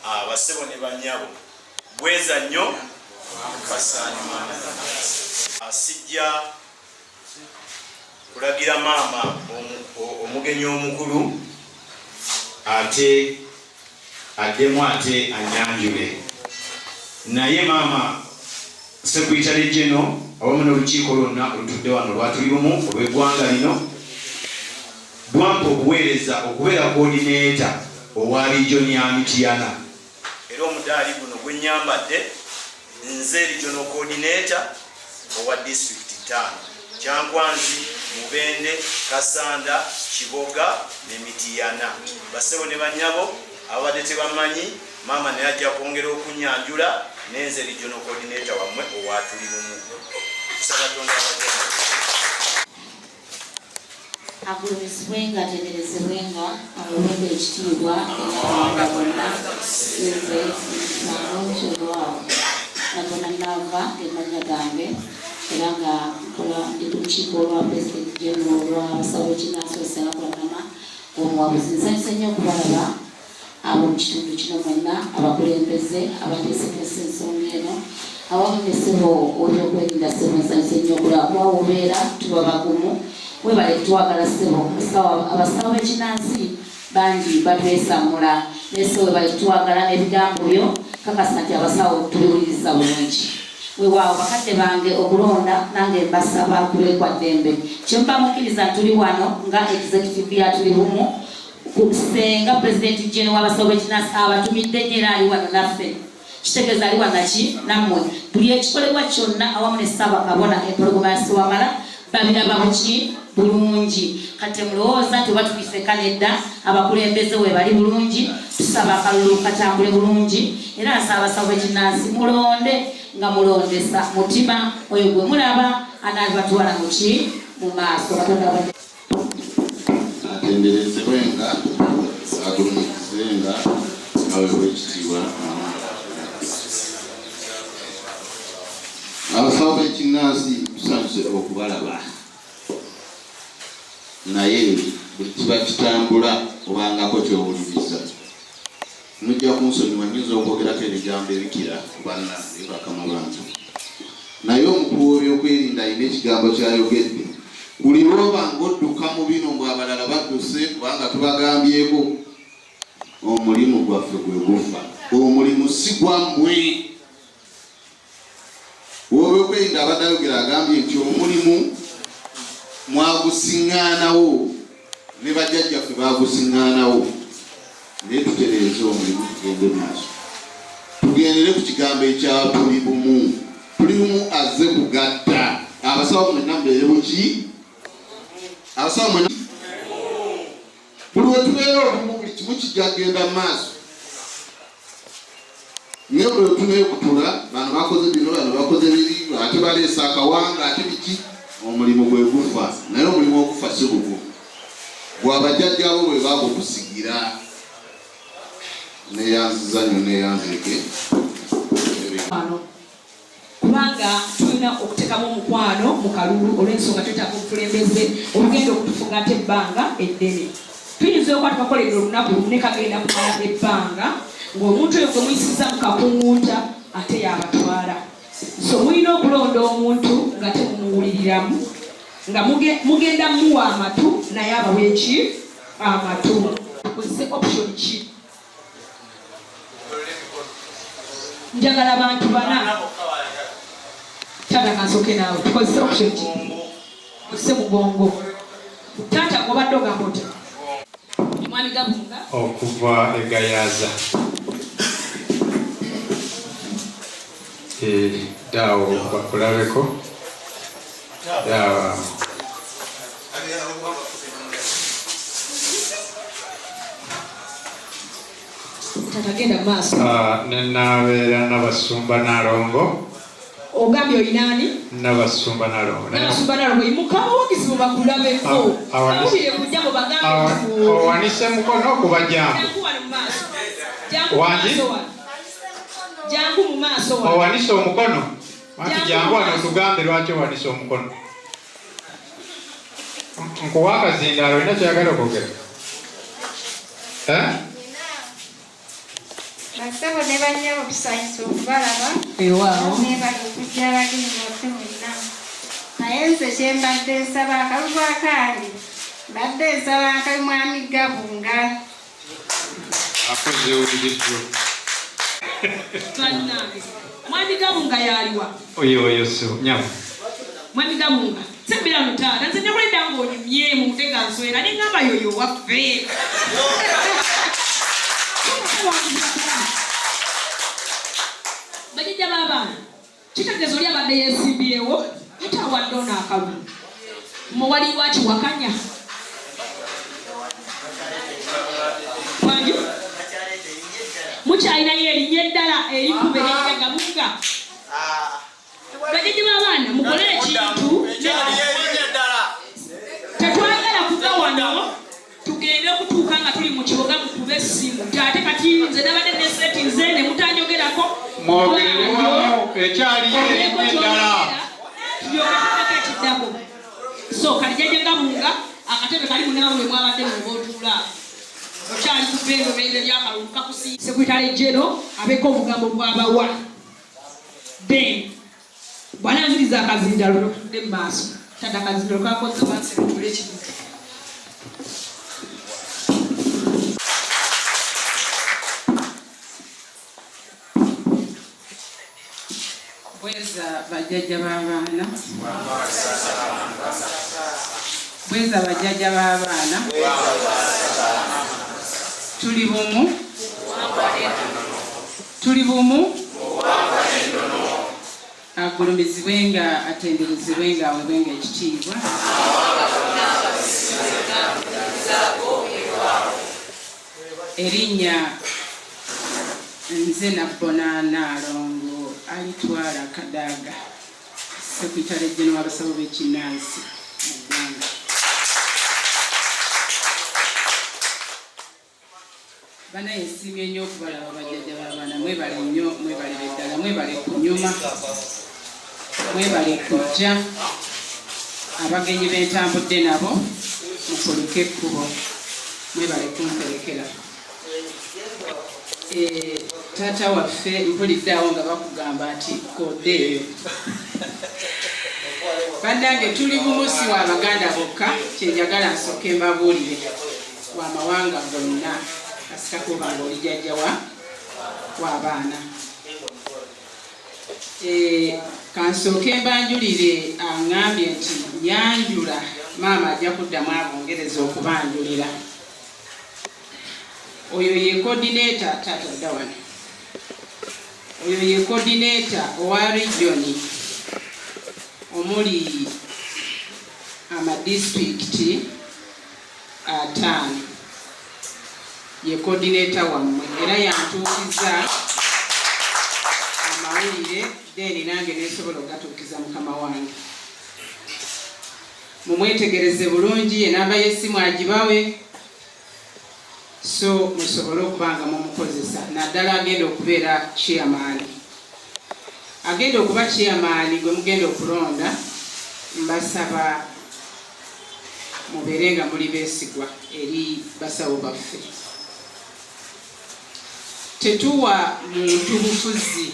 abasebo ne bannyabo. Bweza nnyo basaani maama asijja kulagira maama omugenyi omukulu ate addemu ate anyanjule. Naye maama Secretary General awamu n'olukiiko lwonna olutudde wano lwa Tulibumu olw'eggwanga lino lwampa obuweereza okubeera coordinator owa region ya Mityana. Era omudaali guno gwe nnyambadde nze regional coordinator owa district 5: Kyankwanzi, Mubende, Kasanda, Kiboga ne Mityana. Basebo ne bannyabo abadde tebamanyi, maama naye ajja kwongera okunyanjula nenze regional coordinator wammwe owa Tulibumu. Sabatonda agulumizibwenga atenderezebwenga abawenga ekitiibwa enawanga bonna nze nalonkyolwawo Kabona Naava gemanya gange era nga nkola ndi ku lukiiko olwa President General olwa Basawo ekinansi Okulonda omuwabuzi. Nsanyusa nnyo okubalaba abo mu kitundu kino mwenna, abakulembeze abateesekesa ensonga eno awamu ne ssebo olw'okwerinda ssebo. Nsanyusa nnyo okulaba kuba wobeera tuba bagumu webale twagala ssebo. Abasawo b'ekinansi bangi batwesamula naye ssebo webale twagala n'ebigambo byo kakasa nti abasawo tubiwuliriza bulungi. Weewaawo bakadde bange okulonda nange mbasaba kulekwa ddembe. Kyemba mukkiriza tuli wano nga executive ya Tulibumu kusenga President General w'abasawo b'ekinansi abatumidde nnyo era ali wano naffe. Kitegeeza ali wanaki nammwe. Buli ekikolebwa kyonna awamu ne Ssaabakabona empologoma ya Ssewamala babiraba buki bulungi. Kati mulowooza nti oba tubifeka nedda, abakulembeze we bali bulungi, tusaba akalulu katambule bulungi. Era nsaba abasawo b'ekinansi mulonde nga mulondesa mutima oyo gwe mulaba anaabatwala muki mu maaso. Katonda atenderezebwenga agulumikizenga aweebwa ekitiibwa. Abasawo b'ekinansi tusanyuse okubalaba, naye buli kiba kitambula obangako kyowuliriza. Mujja kunsonyiwa nyinza okwogerako ebigambo ebikira ku bannange bakama bantu, naye omukulu w'ebyokwerinda alina ekigambo kyayogedde. Buli lwoba ng'odduka mu bino mbw abalala badduse kubanga tubagambyeko, omulimu gwaffe gwe gufa. Omulimu si gwammwe. W'ebyokwerinda abadde ayogera agambye nti omulimu mwagusiŋŋaanawo ne bajjajjaffe baagusiŋŋaanawo. Naye tutereeze omulimu tugende maaso, tugendere ku kigambo ekya Tulibumu. Tulibumu azze kugatta abasawo mwenna mubeere buki, abasawo mwenna buli we tubeera obumu buli kimu kijja kgenda mu maaso. Naye buli we tuneekutula bano bakoze bino bano bakoze biri ate baleese akawanga ate biki, omulimu gwe gufa. Naye omulimu ogufa si gugwo gwabajjajjabo bwe baagukusigira. Neyanziza nnyo neyanzike kubanga tulina okuteekamu omukwano mu kalulu olw'ensonga twetaaga obukulembeze olugenda okutufuga ate ebbanga eddene. Tuyinza okuba tukakoledde olunaku lumu kagenda kumala ebbanga ng'omuntu oyo gwe muyisiza mu kakungunta ate yabatwala. So mulina okulonda omuntu nga temumuwuliriramu, nga mugenda muwa amatu naye abawa eki amatu. Tukozese option ki? Njagala abantu bana. Taata kansoke naawe tukozese option ki? Tukozese mugongo. Taata gwobadde ogamba oti mwami Gabunga okuva egayaza daawo bakulabeko daawa tatagenda maaso. Nenabeera Nabasumba Nalongo. Ogambye oyinaani? Nabasumba Nalongo. Nabasumba Nalongo yimukamu wakizibu bakulabeko. Awulire kujja mu bagambe. Owanise mukono okuba jambo. Wangi? Jangu mu maaso wano. Owanise omukono. Wanti jangu wano tugambe lwaki owanise omukono. Nkuwa akazindaalo olina kyagala okwogera? Basawo ne bannyabo tusanyusa okubalaba. Ewaawo. Nebali okujja abagenyi baffe mwenna. Naye nze kye mbadde nsaba akalubu akange. Mbadde nsaba akali mwami Gabunga. Akoze owulirizo. Twannange. Mwami Gabunga yaliwa? Oyo so nyama. Mwami Gabunga. Sembera mutaala. Nze nekuleda ng'onyumye mu mutega nswera ne ngamba yoyo waffe. Bajja baba. Kitegezo lya badde yeesimbyewo mutawadde ono akalu. Muwali waki wakanya. Wanju. Mukyalinayo erinnya eddala erikube erinnya Gabunga. Bajja babaana mukole ekintu. Tetwagala kuva wano tugende okutuuka nga tuli mu Kiboga mukube essimu. Ate kati nze nabadde ne settings ne mutanjogerako. Mwogerere wamu ekyali erinnya eddala. Tulyoke ekiddako. So kali jjajja Gabunga akatebe kali munawe mwabadde mu bootuula. Okyali ku bendo bende lyakalulu kakusi. Sekretary General abeko obugambo bw'abawa. Then bwananziriza akazindaalo n'otudde mu maaso. Tata akazindaalo kakoze wansi kutule ekintu. Bweza bajjajja b'abaana. Bweza bajjajja b'abaana. Tulibumu. Tulibumu. Agulumizibwenga, atenderezebwenga, awebwenga ekitiibwa. Erinnya nze Nabbona Nalongo alitwala Kadaga, Sekretary General w'abasawo b'ekinnansi mu ggwanga. Bana yesiimye nnyo okubalaba bajjajja b'abaana. Mwebale nnyo, mwebale ddala, mwebale kunyuma, mwebale kujja. Abagenyi b'entambudde nabo mukoleke ekkubo, mwebale kumperekera. Taata waffe mpulidde awo nga bakugamba nti koddeeyo. Bannange Tulibumu si wa Baganda bokka, kyenjagala nsooke mbabuulire wa mawanga gonna. Kasita kuba ng'oli jjajja w'abaana. Kansooke mbanjulire aŋŋambye nti nyanjula maama ajja kuddamu abongereza okubanjulira. Oyo ye coordinator taata dda wano. Oyo ye coordinator owa regioni omuli amadistricti 5. Ye coordinator wammwe era yantuukiza amawulire then nange nesobola okugatuukiza mukama wange. Mumwetegereze bulungi, enamba y'essimu agibawe so musobole okubanga mumukozesa. Naddala agenda okubeera chairman. Agenda okuba chairman gwe mugenda okulonda. Mbasaba mubeere nga muli beesigwa eri basawo baffe. Tetuwa muntu bufuzi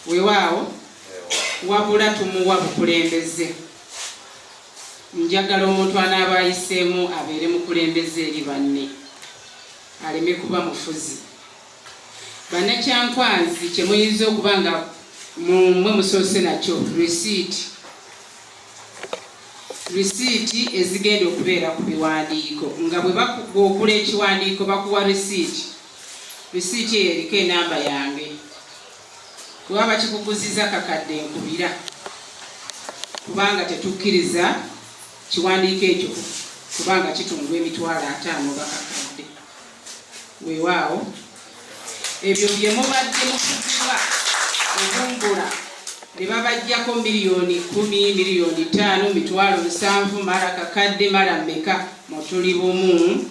weewaawo wabula tumuwa bukulembeze. Njagala omuntu anaaba ayiseemu abeere mukulembeze eri banne, aleme kuba mufuzi. Bannakyankwanzi kye muyinza okuba nga mwe musoose nakyo risiiti ezigenda okubeera ku biwandiiko. Nga bwe bakugula ekiwandiiko bakuwa risiiti eyo eriko enamba yange. Kuba bakikuguziza kakadde nkubira, kubanga tetukkiriza kiwandiiko ekyo kubanga kitundwa emitwalo 5 oba kakadde. weewaawo ebyo bye mubadde mukugibwa obumbula ne babajjako miliyoni 10 miliyoni 5 mitwalo 7 mara kakadde mara mmeka mu Tulibumu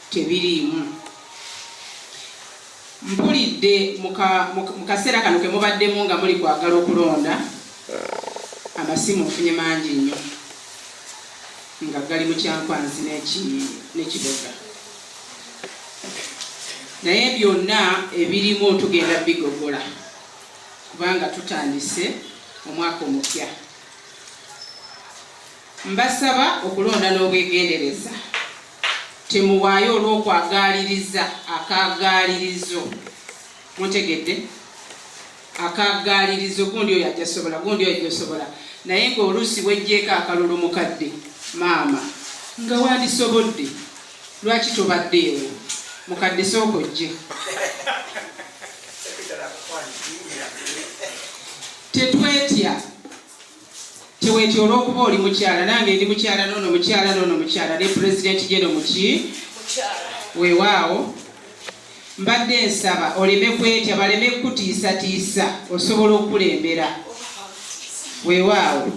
tebiriimu. Mpulidde mu kaseera kano ke mubaddemu nga muli kwagala okulonda amasimu nfunye mangi nnyo nga gali mu Kyankwanzi n'Ekiboga, naye byonna ebirimu tugenda bigogola kubanga tutandise omwaka omupya. Mbasaba okulonda n'obwegendereza, temuwaayo olw'okwagaaliriza akagaalirizo. Muntegedde? Akagaalirizo gundi oyo ajja sobola, gundi oyo ajja sobola, naye ng'oluusi wejjeeko akalulu mukadde maama nga wandisobodde lwaki tobaddeewo mukadde sooka ojje. Tetwetya, teweetya olw'okuba oli mukyala, nange ndi mukyala, noono mukyala, noono mukyala, ne pulezidenti jeno muki weewaawo. Mbadde nsaba oleme kwetya, baleme kutiisatiisa, osobola okulembera. Weewaawo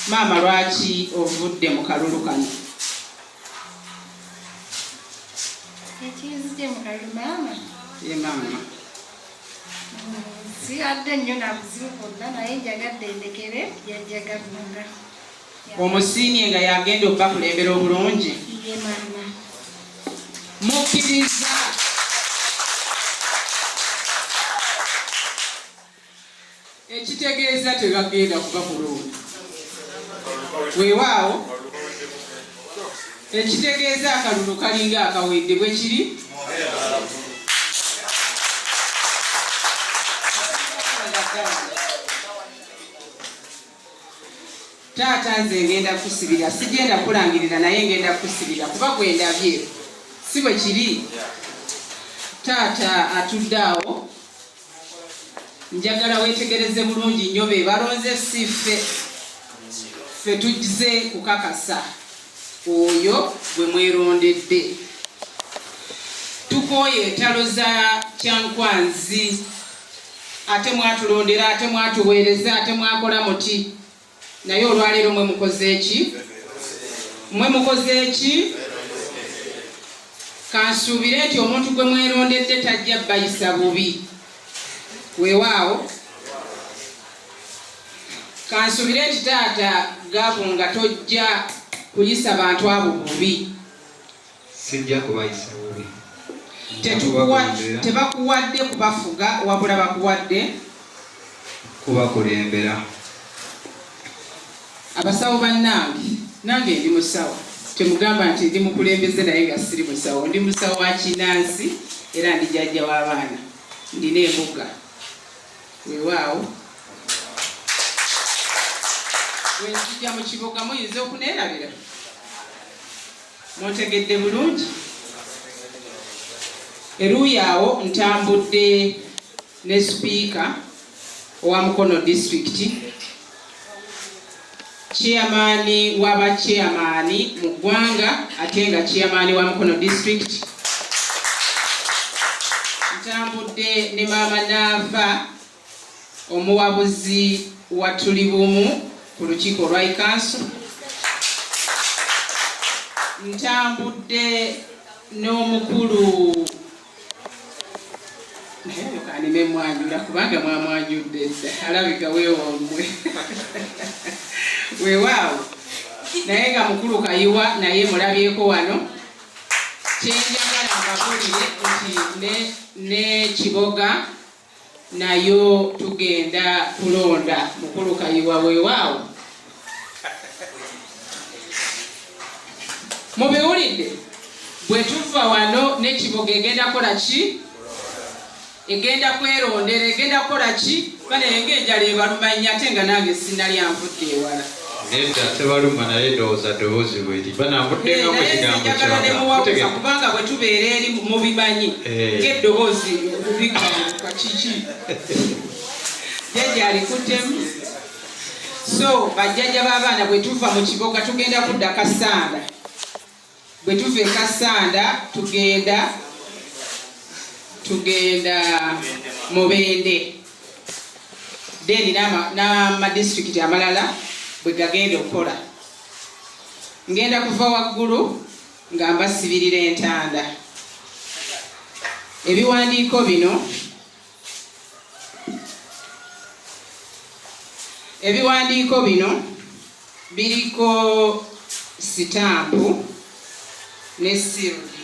maama lwaki ovudde mu kalulu kano? Ekiyizidde mu kalulu maama? Ye maama. Sigadde nnyo na buzibu bwonna naye njagadde endekere yajja gavumanga. Omusiimye nga yagenda okubakulembera obulungi? Ye maama. Mukkiriza. Ekitegeeza tebagenda kubakulonda. Weewaawo ekitegeeza akalulu kalinga akawedde bwe kiri. Taata nze ngenda kusibira, sigenda kulangirira naye ngenda kusibira kuba gwe ndabye si bwe kiri. Taata atudde awo, njagala weetegereze bulungi nnyo, be balonze si ffe tujjize kukakasa oyo gwe mwerondedde. Tukooye entalo za Kyankwanzi, ate mwatulondera, ate mwatuweereza, ate mwakola muti, naye olwaleero mwe mukoze eki? Mwe mukoze eki? Kansuubire nti omuntu gwe mwerondedde tajja bayisa bubi. Weewaawo kansuubire nti taata gaavu nga tojja kuyisa bantu abo bubi. Sijja kubayisa bubi. Tebakuwadde kubafuga, wabula bakuwadde kubakulembera. Abasawo bannange, nange ndi musawo. Temugamba nti ndi mukulembeze naye nga siri musawo. Ndi musawo wa Kinansi era ndi jjajja w'abaana, ndina embuga. Weewaawo wenzijja mu Kiboga muyinza okuneerabira. Muntegedde bulungi? Eruuyi awo ntambudde ne sipiika owa Mukono District, chairman w'abachairmani mu ggwanga ate nga chairman wa Mukono District. Ntambudde ne maama Naava omuwabuzi wa Tulibumu ku lukiiko lwa Council. Ntambudde n'omukulu naye kanime mwanjula kubanga mwamwanjudde dda, alabika weewoomwe. Weewaawo naye nga mukulu Kayiwa naye mulabyeko wano. Kyenjagala mbagulire nti ne Kiboga nayo tugenda kulonda mukulu Kayiwa. Weewaawo mubiwulidde, bwe tuva wano ne Kiboga egenda kola ki? Egenda kwerondera, egenda kola ki? Bale ng'enjala ebalumanya ate nga nange sinali anvudde ewala. Nedda tebaluma naye ndowooza ddoboozi bweri banambuddenga mu kigambo kyaga kubanga bwe tubeera eri mubimanyi ng'eddoboozi bikamuka kiki jjajja alikuttemu. So bajjajja b'abaana bwe tuva mu Kiboga tugenda kudda Kasanda. Bwe tuva e Kasanda tugenda tugenda Mubende deni n'ama district amalala bwe gagenda okukola. Ngenda kuva waggulu nga mbasibirira entanda. Ebiwandiiko bino biriko sitampu ne sirudi.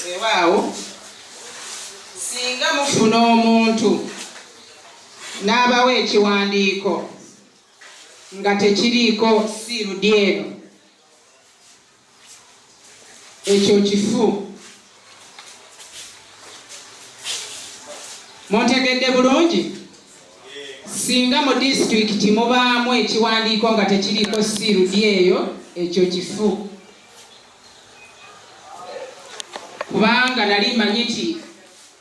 Weewaawo singa mufuna omuntu n'abawa ekiwandiiko nga tekiriiko sirudi eno, ekyo kifu. Montegedde bulungi? Singa mu disitulikiti mubaamu ekiwandiiko nga tekiriiko sirudi eyo, ekyo kifu. Kubanga nali manyi nti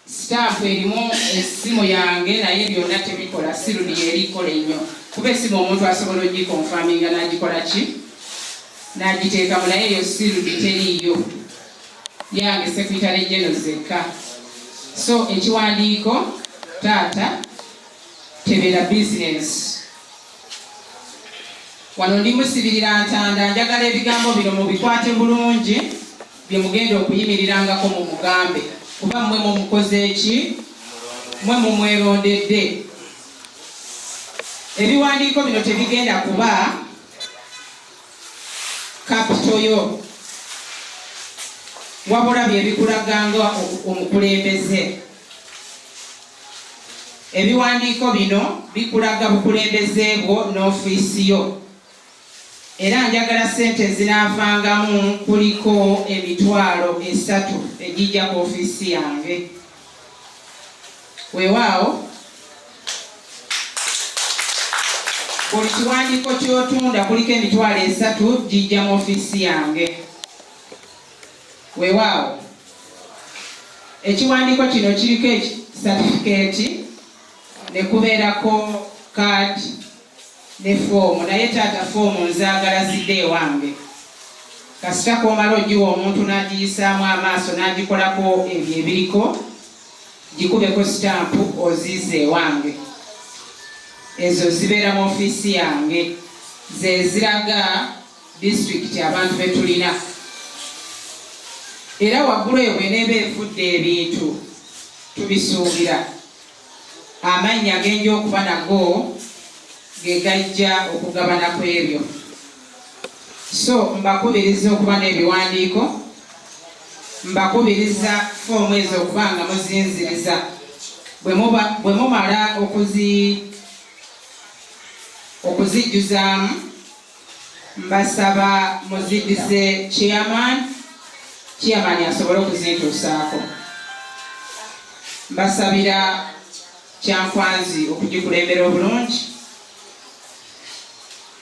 sitaafu erimu essimu yange naye byonna tebikola, sirudi yerikola ennyo. Kuba essimu omuntu asobola ogikonfaminga n'agikola ki? N'agiteekamu, naye eyo sirudi teriiyo. Yange sekretary general zekka. So ekiwandiiko taata tebera business. Wano ndi musibirira ntanda, njagala ebigambo bino mubikwate bulungi bye mugenda okuyimirirangako mu mugambe. Kuba mmwe mumukoze eki? Mmwe mumwerondedde. Ebiwandiiko bino tebigenda kuba capital yo, wabula bye bikulaganga omukulembeze. Ebiwandiiko bino bikulaga bukulembeze bwo n'ofiisi yo. Era njagala ssente ezinaavangamu kuliko $3,000 egijja ku ofiisi yange. Weewaawo buli kiwandiiko ky'otunda kuliko $3,000 gijja mu ofiisi yange. Weewaawo ekiwandiiko kino kiriko certificate ne kubeerako kaadi ne foomu, naye taata foomu nzaagala zidde ewange. Kasita koomala ogiwa omuntu n'agiyisaamu amaaso n'agikolako ebyo ebiriko, gikubeko sitampu oziize ewange. Ezo zibeera mu ofiisi yange, ze ziraga disitulikiti abantu be tulina. Era waggulu eyo bw'eneeba efudde ebintu tubisuubira. Amannya genja okuba nago ge gajja okugabana ku ebyo. So mbakubiriza okuba n'ebiwandiiko, mbakubiriza foomu ezo okuba nga muzinziriza. Bwe mumala okuzijjuzaamu, mbasaba muziddize chairman asobole okuzintuusaako. Mbasabira Kyankwanzi okugikulembera obulungi.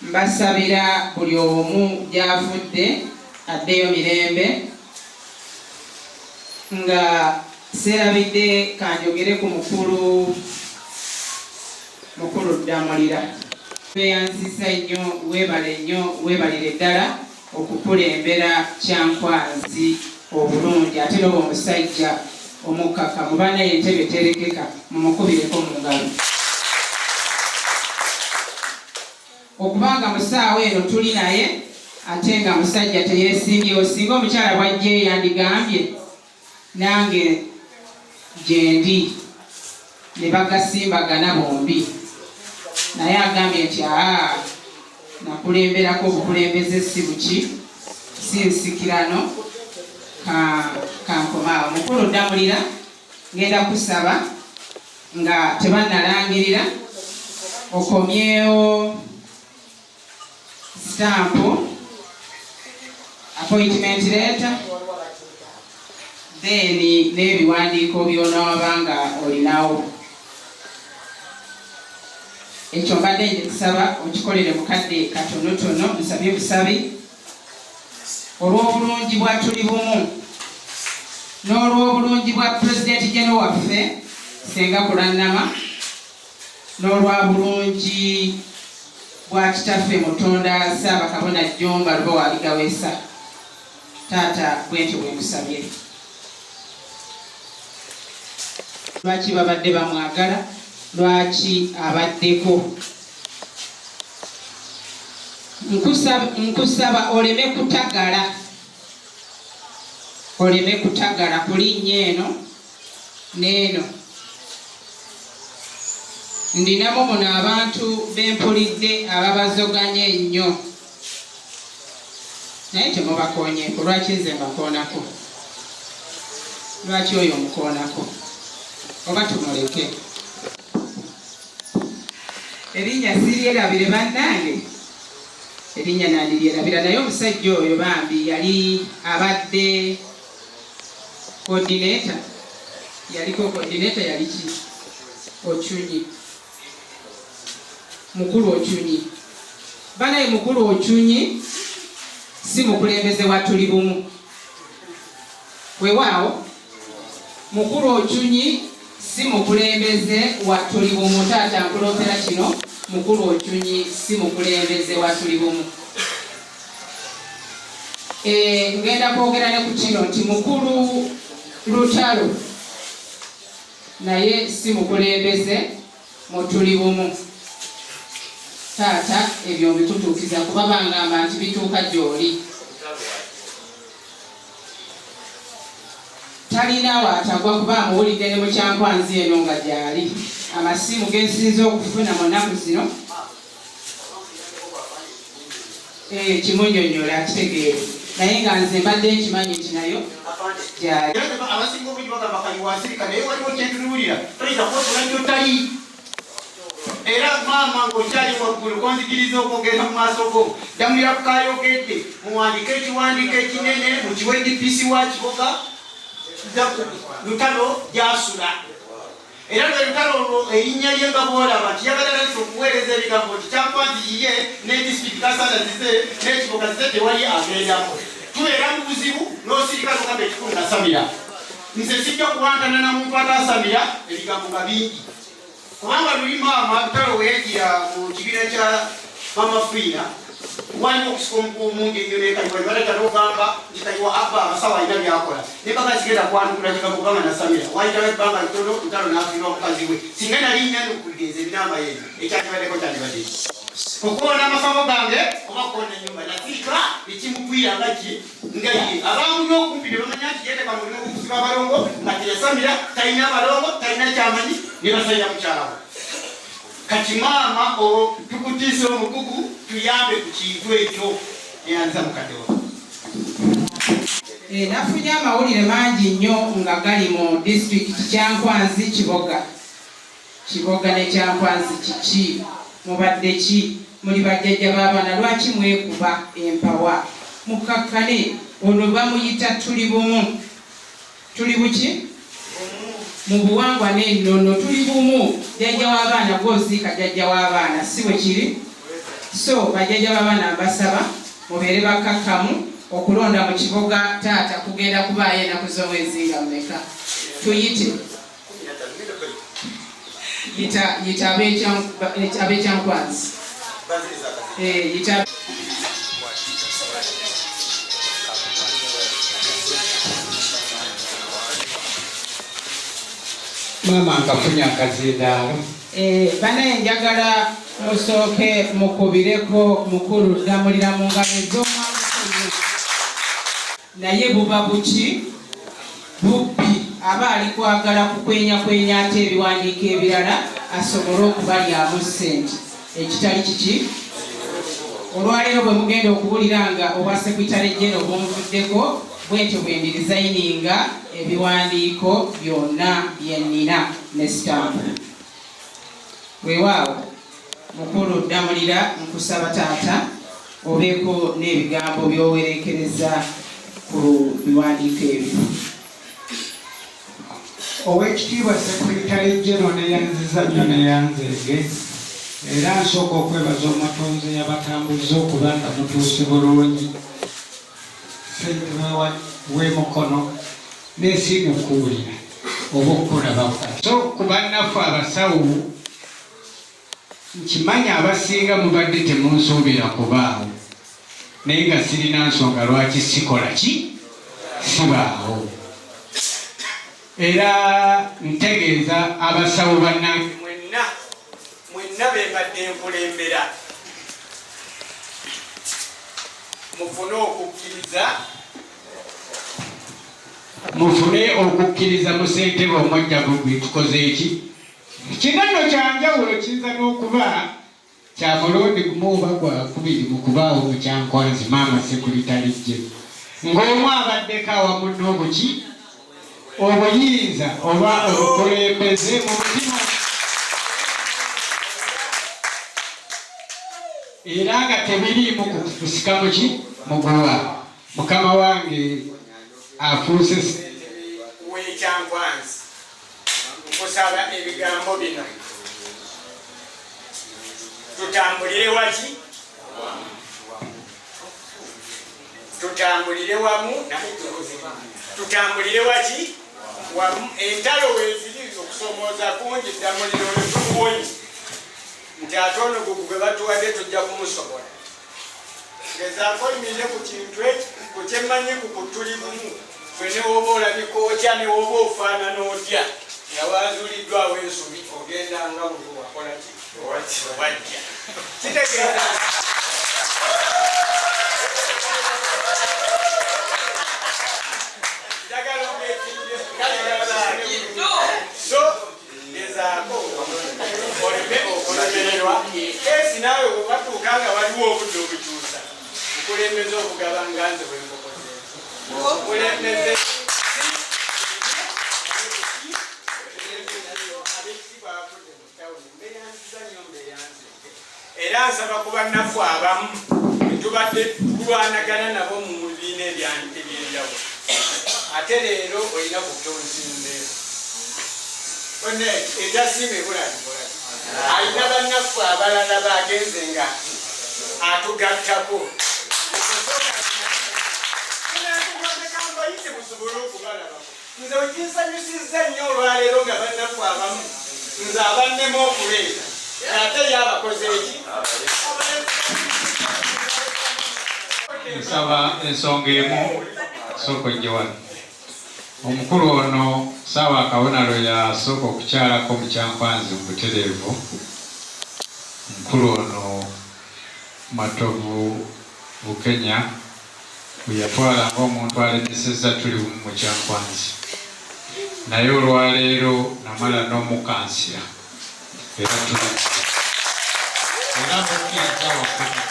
Mbasabira buli omu gy'avudde addeyo mirembe. Nga seerabidde kanjogere ku mukulu Ddamulira. Weeyanziza nnyo, weebale nnyo, weebalire ddala okukulembera Kyankwanzi obulungi. Ate n'oba omusajja omukaka mubana y'entebe terekeka, mumukubireko mu ngalo. Okubanga musaawa eno tuli naye ate nga musajja teyeesimbyewo. Singa omukyala bwajja yandigambye nange gyendi ne bagasimbagana bombi, naye agambye nti nakulemberako obukulembeze si buki, si nsikirano, kankomaawo. Mukulu Ddamulira, ngenda kusaba nga tebannalangirira okomyewo stampu appointment letter, then n'ebiwandiiko by'onaaba nga olinawo. Ekyo mbadde nkusaba okikolere mukadde katonotono, musabye busabi olw'obulungi bwa Tulibumu n'olw'obulungi bwa Pulezidenti General waffe Ssenga Kulannama, n'olwa bulungi bwa kitaffe Mutonda Ssaabakabona Jjomba Lubo Waligawesa. Taata bwentyo bwe nkusabye. lwaki babadde bamwagala, lwaki abaddeko. Nkusaba oleme kutagala kulinnya eno n'eno. Ndinamu muno abantu bempulidde ababazoganya ennyo naye temubakoonyeeko. Lwaki nze mbakoonako? Lwaki oyo mukoonako? Oba tumuleke. Erinnya siryerabire bannange, erinnya nandiryerabira, naye omusajja oyo bambi yali abadde coordinator. Yaliko coordinator yali ki? Okyunyi. Mukulu Okyunyi. Banaye mukulu Okyunyi si mukulembeze wa Tulibumu. Weewaawo mukulu Okyunyi si mukulembeze wa Tulibumu. Taata nkuloopera kino, mukulu Okyunyi si mukulembeze wa Tulibumu. Ngenda kwogera ne ku kino nti mukulu Lutalo naye si mukulembeze mu Tulibumu. Taata ebyo mbikutuukiza kuba bangamba nti bituuka gy'oli. Talina waatagwa kuba amuwulidde ne mu Kyankwanzi eno nga gy'ali. Amasimu gensinze okufuna mu nnaku zino kimunnyonnyola akitegeere, naye nga nze mbadde nkimanyi nti nayo gy'ali. Abasinga obungi bagamba kaliwansirika naye waliwo kyentunuulira toyinza kwotula gy'otali. Era maama ng'okyali waggulu konzikiriza okwogera mu maaso go, ddamulira kukayogedde muwandike ekiwandiiko ekinene mukiwe DPC wa Kiboga Lutalo gy'asula. Era lwe Lutalo olwo erinnya lye nga bw'olaba nti yagala nti okuweereza ebigambo nti Kyankwanzi yiye ne disitulikiti Kasanda zize n'Ekiboga zize tewali agendamu. Tubeera mu buzibu n'osirika n'ogamba ekikulu nasamira. Nze sijja kuwantana na muntu ataasamira ebigambo nga bingi. Kubanga luli maama Lutalo weyagira mu kibiina kya Mama Fiina waliwo okusika omukuumungi ennyo n'ekaliwa ne baleeta n'ogamba nti kaliwa Abba Basawo alina byakola ne baga zigenda kwanukula kigambo kubanga nasamira. Wayitawo ebbanga litono Lutalo n'afiirwa mukazi we. Singa nali nyanukuliriza ebinamba yeno ekyakibaddeko kyandibadde okuwona amasabo gange oba kuwona ennyumba nasiika ekimugwira nga ki nga ye. Abantu n'okumpi ne bamanya nti yeeteka mu mulimu gukusiba abalongo nga teyasamira, talina abalongo, talina kyamanyi, ne basayira mukyala we. Kati maama tukutiisa omugugu tuyambe ku kintu ekyo. Eyanza mukadde wa. Nafunye amawulire mangi nnyo nga gali mu disitulikiti Kyankwanzi Kiboga. Kiboga ne Kyankwanzi kiki? Mubadde ki? Muli bajjajja b'abaana, lwaki mwekuba empawa? Mukakkane, ono bamuyita Tulibumu. Tulibuki? Mu buwangwa n'ennono Tulibumu. Jjajja w'abaana gw'oziika jjajja w'abaana, si bwe kiri? So bajjajja b'abaana mbasaba mubeere bakkakkamu okulonda mu Kiboga. Taata kugenda kubaayo ennaku z'omwezi nga mmeka? Tuyite yita ab'Ekyankwanzi. Yita Mama nkafunya akazindaalo. Banaye njagala musooke mukubireko mukulu ddamulira mu ngalo ez'omwami. Naye buba buki? Bubbi aba ali kwagala kukwenyakwenya ate ebiwandiiko ebirala asobole okubalyamu ssente. Ekitali kiki? Olwaleero bwe mugenda okuwulira nga obwa sekitale jeno bumuvuddeko, bwentyo bwe ndirizayininga ebiwandiiko byonna bye nnina ne sitampu. Weewaawo mukulu ddamulira nkusaba taata obeeko n'ebigambo by'owerekereza ku biwandiiko ebyo. Oweekitiibwa sekitale jeno neyanziza nnyo neyanzeege, era nsooka okwebaza Omutonzi yabatambuza okuba nga mutuuse bulungi. Ssentebe w'emukono n'esiimye okuwulira oba okulabako. So ku bannaffe abasawo nkimanyi abasinga mubadde temunsuubira kubaawo, naye nga sirina nsonga lwaki sikola ki? Sibaawo. era ntegeeza abasawo bannange mwenna bembadde nkulembera mufune okukkiriza mu ssentebe omwajja gwe tukoze eki kinano kyanjawulo kiyinza n'okuba kya mulundi gumu oba gwakubiri mu kubaawo mu Kyankwanzi maama Sekulitalijje ng'omu abaddeko awamu n'obuki obuyinza oba obukulembeze mu mutima era nga tebiriimu kusika muki muguwa mukama wange afuuse w'Ekyankwanzi nkusaba ebigambo bino tutambulire waki tutambulire wamu tutambulire waki wamu entalo weziri okusomooza kungi ddamuliro olutumuwonyi nti ate ono gwe batuwadde tujja kumusobola gezaako imire ku kintu ku kyemmanyi ku Tulibumu gwe ne woba olabika otya ne woba ofaanana otya nga waazuuliddwawo ensobi ogenda nga buli wakola ki wajja kitegeeza so gezaako oleme okulemererwa esi naawe bwebatuuka nga waliwo obudde obukyusa okulembeza okugaba nga nze bwenkokozeeko okulembeze era nsaba ku bannafu abamu tubadde tulwanagana nabo mu bibiina ebyenjawulo ate leero olina kutonzimbeeko one etasiima ebulalibola alina bannafu abalala bagenze nga atugattako mbayite musobole okubalabako nze wekinsanyusizza nnyo olwaleero nga bannafu abamu nze abannemu okuleeta ate yabakoze eki nsaba ensonga emu sooka ojje wano omukulu ono saawa akabonalo yasooka okukyalako mu Kyankwanzi mu butereevu omukulu ono Matovu Bukenya bwe yatwala ng'omuntu alemesezza Tulibumu mu Kyankwanzi naye olwaleero namala n'omukansira era era mukkiriza wakuba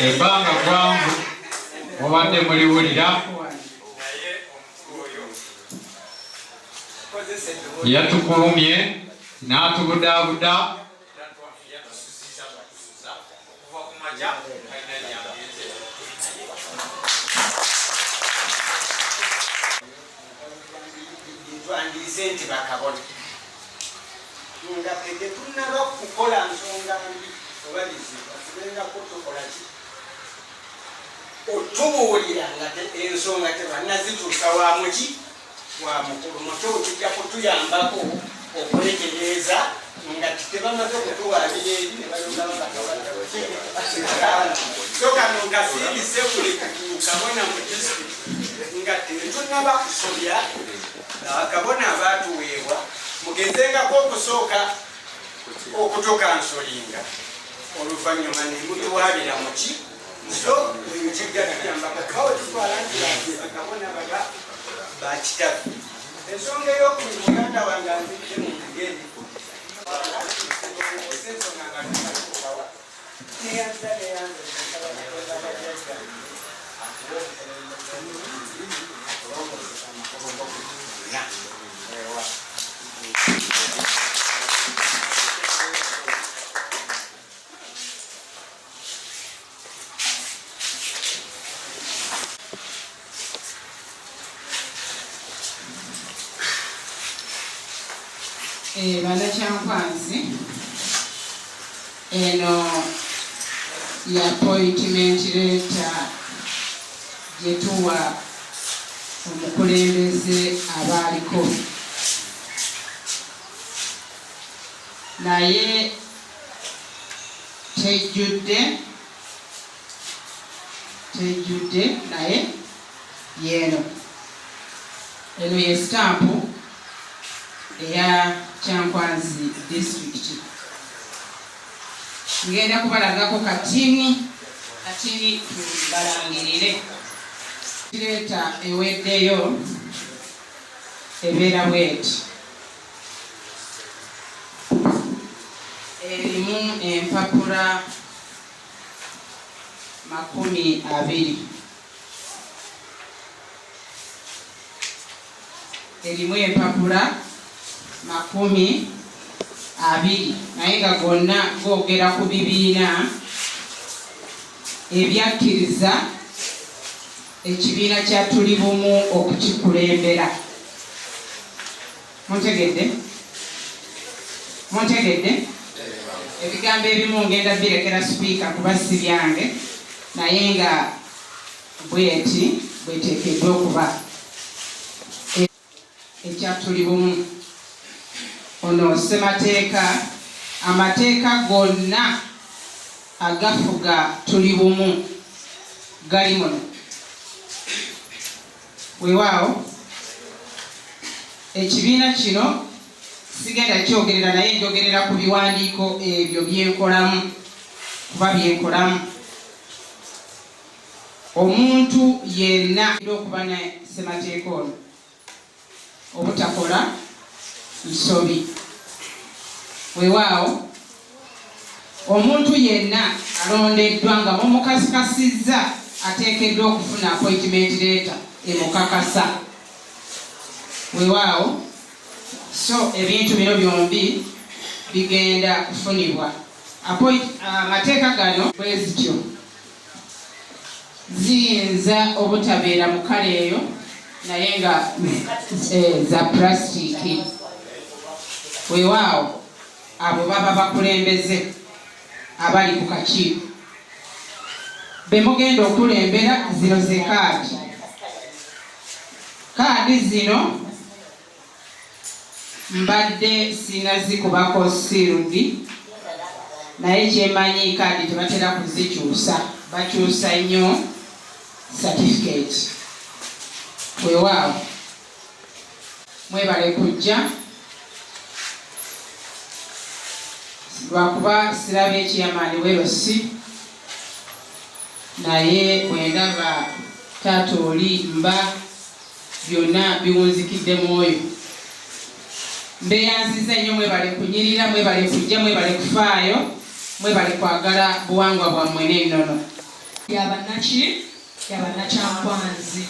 ebbanga gwangu mubadde muliwulira yatukuumye n'atubudaabuda twandize nti bakabona nga tetunaba kukola nsonga mbi oba bizibu atubengako tukola ki otubuulira nga ensonga tebannazituusa wa muki wa mukulu muto tujja kutuyambako okulekereza nga tebamaze okutuwaabira eri ne so kano nga siibise buli kabona mu disitulikiti nga tetunaba kusobya abakabona abaatuweebwa mugezengako okusooka okutukansolinga oluvannyuma ne mutuwaabira muki so kijja kuyambako kawe tutwala nti bakabona baba bakitabu ensonga ey'okuli muganda wange anzidde mu ngeri ensonga nga tukatukawa neyanza neyanza Bannakyankwanzi eno ya appointment letter gyetuwa omukulembeze abaaliko naye tejjudde naye yeeno. Eno ye stampu eya Kyankwanzi district. Ngenda kubalagako katini tubalangirire. Kireeta eweddeyo ebeera bweti. Erimu empapula 20. Erimu empapula 20 naye nga gonna googera ku bibiina ebyakkiriza ekibiina kya Tulibumu okukikulembera. Muntegedde? Ebigambo ebimu ngenda birekera sipiika kuba si byange, naye nga bweteekeddwa okuba ekya Tulibumu. Ono ssemateeka, amateeka gonna agafuga Tulibumu gali muno. Weewaawo ekibiina kino sigenda kyogerera, naye njogerera ku biwandiiko ebyo byenkolamu, kuba byenkolamu. Omuntu yenna okuba ne ssemateeka ono obutakola nsobi. Weewaawo omuntu yenna alondeddwa nga mumukasiikasizza ateekeddwa okufuna appointment letter emukakasa. Weewaawo so ebintu bino byombi bigenda kufunibwa. Amateeka gano bwe zityo ziyinza obutabeera mu kala eyo naye nga za plastic. Weewaawo abo baba bakulembeze abali ku kakiiko be mugenda okulembera. Zino ze kaadi zino mbadde sinazikubako sirudi, naye kyemanyi kaadi tebatera kuzikyusa, bakyusa nnyo certificate. Weewaawo mwebale kujja lwakuba sirabye ekiyamaani werosi, naye bwendaba taata oli mba byonna biwunzikidde mwoyo. Mbeyanziza nnyo, mwebale kunyirira, mwebale kujja, mwebale kufaayo, mwebale kwagala buwangwa bwammwe n'ennono. Yabannakyankwanzi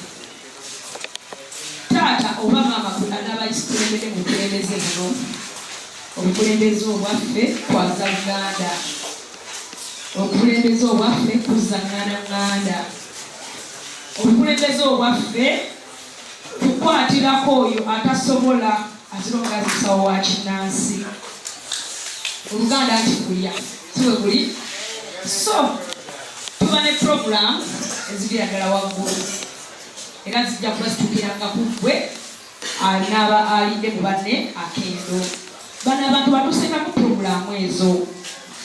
taata oba maama n'abakikulembere mu bukulembeze buno, obukulembeze obwaffe kwaza Uganda, obukulembeze obwaffe kuzaŋŋana ŋŋanda, obukulembeze obwaffe kukwatirako oyo atasobola azironga zisawo wa kinnansi. Oluganda nti kulya siwe guli. So tuba ne program eziri ddala waggulu era zijja kuba zitukiranga ku ggwe anaaba alidde mu banne akendo. Bano abantu batuseekamu puroguramu ezo,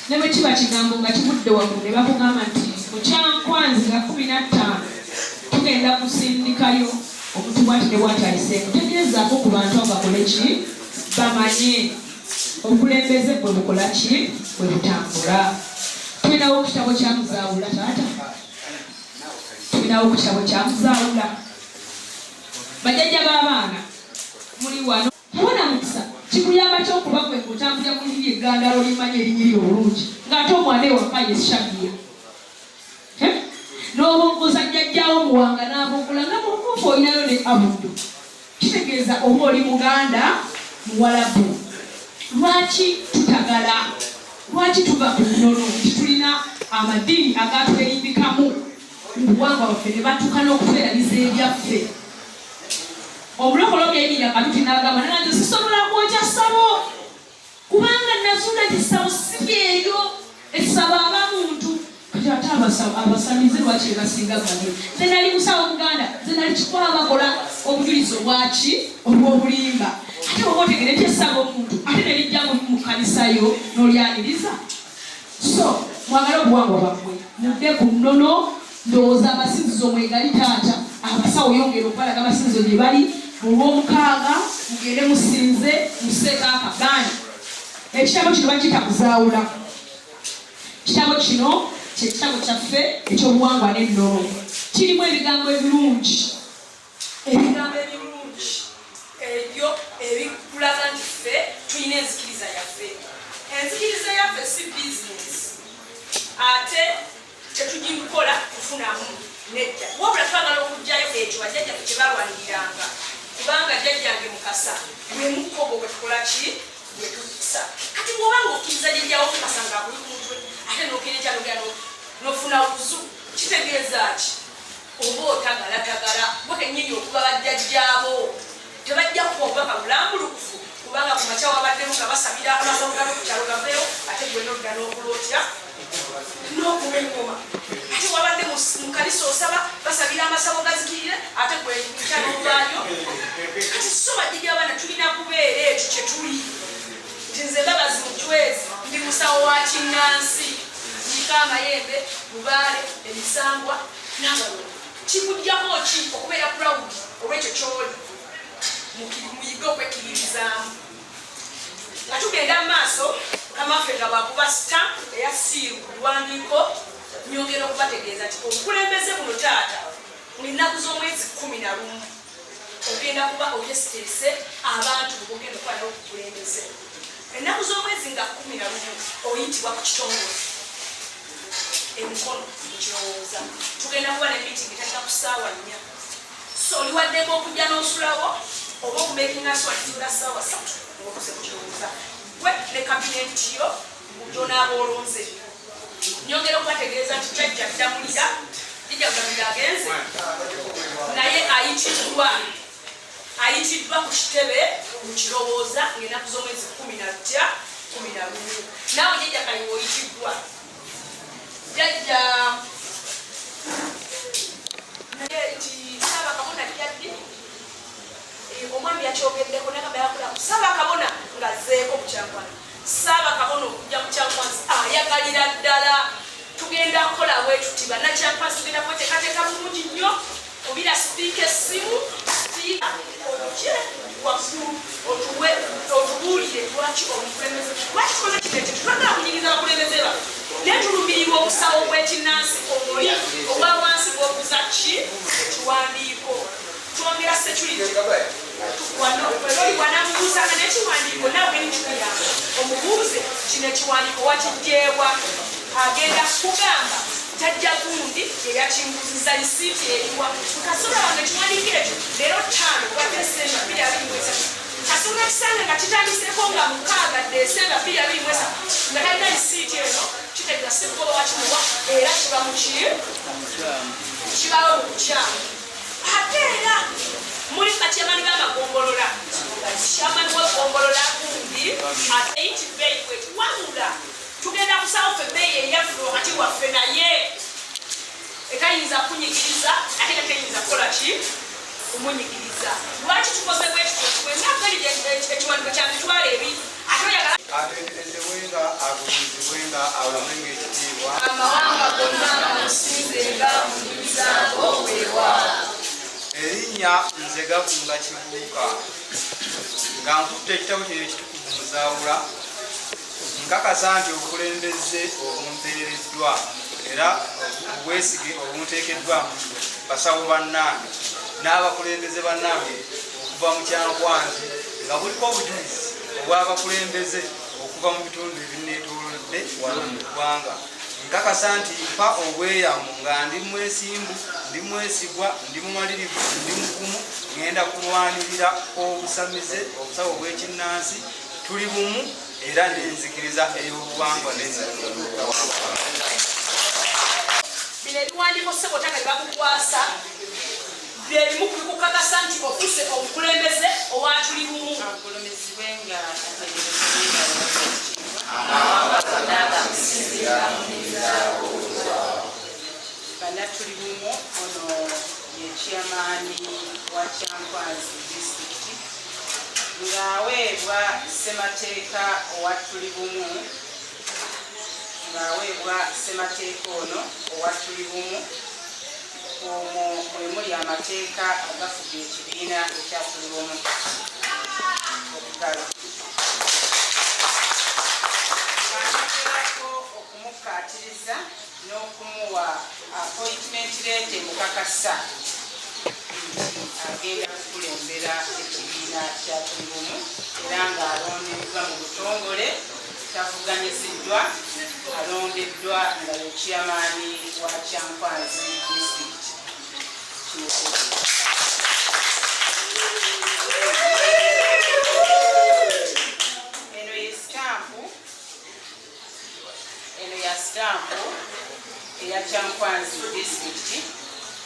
ne bwe kiba kigambo nga kigudde waggulu ne bakugamba nti mu Kyankwanzi nga 15 tugenda kusindikayo omuntu bwati ne bwati aliseemu. Tegeezaako ku bantu abakole ki, bamanye obukulembeze bwe bukola ki, bwe butambula. Tulinawo ku kitabo kya Muzaawula taata, tulinawo ku kitabo kya Muzaawula. Bajjajja b'abaana muli wano, mubona mukisa kikuyamba kyokuba gwe ng'otambulira mu liri eggandalo limanyi erinyiri obulungi ng'ate omwana ewaka yeshagira n'obongoza jjajjaawo muwanga n'abogula nga mukuufu olinayo ne abuddu. Kitegeeza oba oli Muganda Muwarabu. Lwaki tutagala, lwaki tuva ku nnono nti tulina amadiini agatwerimbikamu mu buwangwa bwaffe ne batuuka n'okutweraliza ebyaffe. Omulokole ogeyinira katuti n'agamba nanze sisobola kwokya ssabo kubanga nazuula kisabo si byeyo essabo aba muntu kati ate abasamize lwaki bebasinga bano. Nze nali musawo Buganda, nze nali kikola bakola obujulizi obwaki olw'obulimba. Ate oba otegere nti essabo omuntu ate ne lijja mu kkanisa yo n'olyaniriza. So mwagala obuwangwa bwammwe mudde ku nnono ndowooza amasinzizo mwegali taata abasawo yongera okubalaga amasinzizo gye bali olw'omukaaga mugende musinze museeko akagaani ekitabo kino bakiyita kuzaawula kitabo kino kyekitabo kyaffe ekyobuwangwa n'ennono kirimu ebigambo ebirungi ebyo ebikulaga nti ffe tulina enzikiriza yaffe enzikiriza yaffe si bizinesi ate tetugikukola kufunamu nedda wabula twagala okugjayo ekyo bajjajjaffe kye balwaniriranga kubanga jjajjange mukasa gwe mukogo gwe tukola ki gwe tukusa kati bwobanga okkiriza jjajjawo mukasa ngaakuli ku mutwe ate nokera ekyalogera nofuna obuzu kitegeeza ki oba otagalagala bo kennyini okuba bajjajjaabo tebajja kuobaka bulambulukufu kubanga ku makya wabaddemu nga basabira amasawo gabe ku kyalo gaveyo ate gwe nodda n'okulotya n'okuba engoma ate wabadde mu kanisa osaba basabira amasawo gazikirire ate gwe nkya n'olwayo kati so bajjija abaana tulina kubeera ekyo kye tuli nti nze babazi mujwezi ndi musawo wa kinnansi ndika amayembe bubaale emisangwa n'abalongo kikujjako ki okubeera proud olw'ekyo kyoli muyige okwekkiririzaamu nga tugenda mu maaso kamaffe nga bakuba stamp eya siiru ku luwandiiko nyongera okubategeeza nti obukulembeze buno taata mu nnaku z'omwezi 11 ogenda kuba oyesiterese abantu bwogenda okuba nawo okukulembeze ennaku z'omwezi nga 11 oyitibwa ku kitongole emikono mukirowooza tugenda kuba ne meeting etalina ku ssaawa 4 so oliwaddeko okujja n'osulawo oba okumakinga swatibula ssaawa 3 ng'okuze mukirowooza gwe ne kabineti yo gyonaaba olonze nyongera okubategeeza nti jjajja ddamulira jjajja kudamulira agenze naye ayitiddwa ku kitebe mukirowooza ng'ennaku z'omwezi 11 naawe jjajja kaliwo oyitiddwa jjajja naye nti saaba kabona lyaddi omwami yakyogeddeko nagamba yakulaku saaba kabona ng'azzeeko mukyankwana saaba kabona okujja mukyankwansi ayagalira ddala tugenda kukola bwetuti bannakyankwansi tugenda kweteekateeka bulungi nnyo obira sipiika essimu sipiika oluje waggulu otubuulire lwaki omukulembeze lwaki tukoze kino ekyo tutwagala kunyiriza abakulembeze ba naye tulumirirwa obusawo bw'ekinnansi omuli obwa wansi bw'okuza ki ekiwandiiko twongera security wanamubuuzanga n'ekiwandiiko naawe nikikuyamba omubuuze kino ekiwandiiko wakijjeebwa agenda kugamba jjajja gundi eyakinguzizza lisiiti eriwa kasobola wange ekiwandiiko ekyo leero 5 kuba Desemba 2023 kasobola ekisanga nga kitandiseeko nga 6 Desemba 2023 nga talina lisiiti eno kitegeeza sikugoba wakimuwa era kiba kibawo mu bukyamu ate era muli batyamani b'amagombolola kyamani w'egombolola gundi ate eyitibbeeyi bwetuwangula tugenda kusaba ffe bbeeyi eyaffe wakati waffe naye ekayinza kunyigiriza ate nga teyinza kukola ki kumunyigiriza lwaki tukoze bwekityo twenagali ekiwandiiko kyanditwala ebi atenderezebwenga agulumizibwenga awamenga ekitiibwa amawanga gonna amusinzenga munyumizaago weewaa erinnya nze gakunga kibuuka nga nkutte ekitabo kino ekitukuvu muzaawula nkakasa nti obukulembeze obunteereddwa era obwesige obunteekeddwa basawo bannange n'abakulembeze bannange okuva mu kyankwanzi nga buliko obujulizi obw'abakulembeze okuva mu bitundu ebineetoolodde wano mu ggwanga nkakasa nti mpa obweyamo nga ndi mwesimbu ndi mwesigwa ndi mumalirivu ndi mugumu ngenda kulwanirira obusamize obusawo bw'ekinnansi tuli bumu era nenzikiriza ey'obuwangwa bino ebiwandiiko ssebotaka bye bakukwasa byebimu ku bikukakasa nti ofuse omukulembeze owa tuli bumu Tuli bumu ono yekyamaani wa Kyankwanzi disitulikiti ng'aweebwa ssemateeka owa Tuli bumu ng'aweebwa ssemateeka ono owa Tulibumu mwe muli amateeka agafuga ekibiina ekya Tulibumu okugala. Banagerako okumukaatiriza n'okumuwa appointment letter emukakasa agenda kukulembera ekibiina kya Tulibumu era ng'alondeddwa mu butongole tavuganyiziddwa, alondeddwa nga ye chairmaani wa Kyankwanzi district. Eno ye stampu, eno ya stampu eya Kyankwanzi district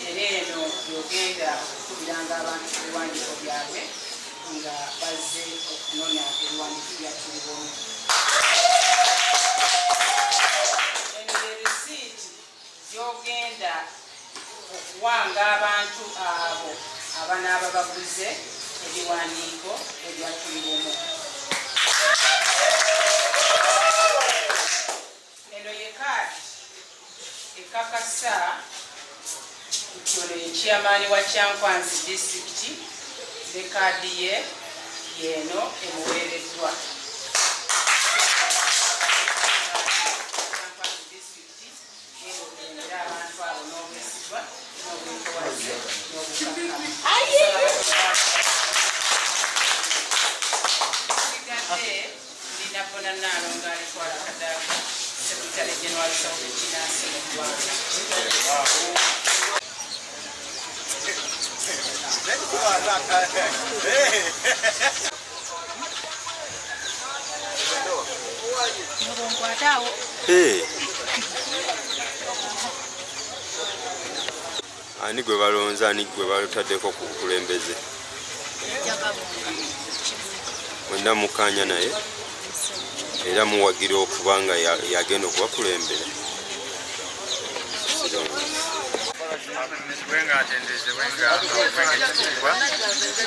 era eno yogenda okukubiranga abantu ebiwandiiko byabwe nga bazze okunona ebiwandiiko bya Tulibumu. Eno ye risiiti gy'ogenda okuwanga abantu abo abanaaba baguze ebiwandiiko ebya Tulibumu. Eno ye kaadi ekakasa nti ono ye chairmaani wa Kyankwanzi district ne kaadi ye yeeno emuweereddwa. Kyankwanzi district eno ogendera abantu abo n'obwesigwa n'obwetowaze n'obukkakkamu. Ndina bona Naalonga alitwala Kadaga Secretary General Basawo Kinansi mu ggwanga. Ani gwe balonze, ani gwe balutaddeko ku Bakulembezze? Mwenna mukkaanya naye era muwagira okuba nga yagenda okubakulembera. Abakulembezebwenga atendezebwenga ekitiibwa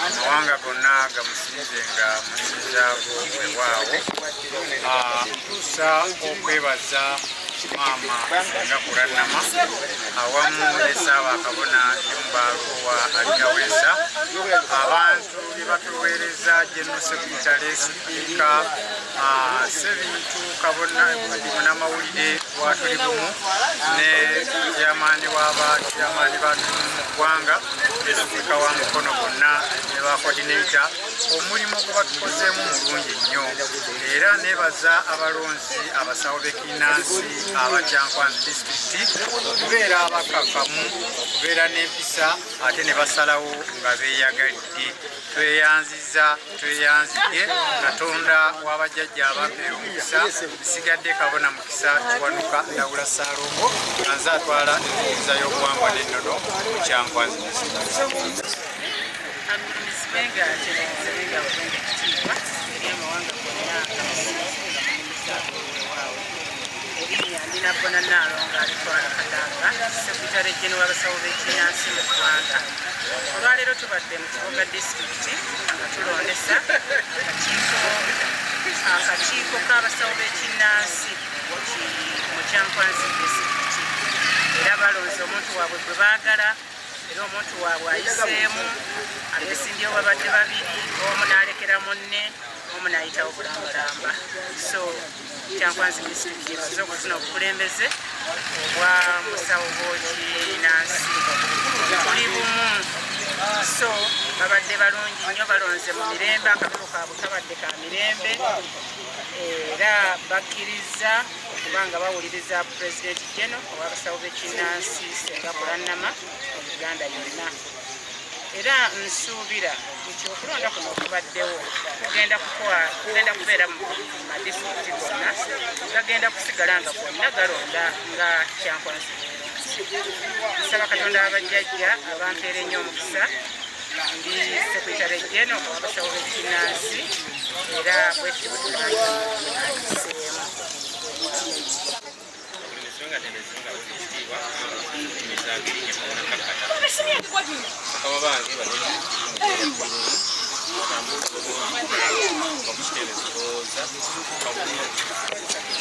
amawanga gonna gamusinzenga mulinzaago ewaawo. Tuusa okwebaza maama nga Kulannama awamu ne Ssaabakabona Yumbaluwa Aligawesa, abantu bye batuweereza General Secretary Sipiika Ssevintu Kabona munnamawulire wa Tulibumu ne chairmaani ba Tulibumu mu ggwanga ne Sipiika wa mukono bonna ne ba coordinator omulimu gwe batukozeemu mulungi nnyo, era nebaza abalonzi abasawo b'ekinnansi aba Kyankwanzi district okubeera abakakamu, okubeera n'empisa ate ne basalawo nga beeyagalidde. Tweyanzige Katonda w'abajjajja abampeera omukisa, bisigadde Kabona Mukisa Kiwanuka Ndawula Ssaalongo nga nze atwala ennyinza y'obuwangwa n'ennono mu Kyankwanzi district. Abakulembezebwenga atendezebwenga bulungi ekitiibwa eri amawanga gonna ewaawo. Erinnya ndina bona Naalonga alitwala Kadaga Secretary General Basawo b'ekinnansi mu ggwanga. Olwaleero tubadde mu Kiboga district nga tulondesa akakiiko k'abasawo b'ekinnansi mu Kyankwanzi district, era balonze omuntu waabwe gwe baagala era omuntu waabwe ayiseemu. Abesimbyewo babadde babiri, omu n'alekera munne, omu n'ayitawo bulambalamba. So Kyankwanzi district emaze okufuna obukulembeze obwa musawo b'ekinnansi Tulibumu. So babadde balungi nnyo, balonze mu mirembe, akakiiko kaabwe kabadde ka mirembe era bakkiriza okuba nga bawuliriza President General ow'abasawo b'ekinnansi Ssenga Kulannama mu Uganda yonna. Era nsuubira nti okulonda kuno okubaddewo kugenda kubeera mu madisitulikiti gonna, gagenda kusigala nga gonna galonda nga Kyankwanzi. Nsaba Katonda abajjajja abampeera ennyo omukisa, ndi Secretary General ow'abasawo b'ekinnansi era bwekitibwe tunayiseemu.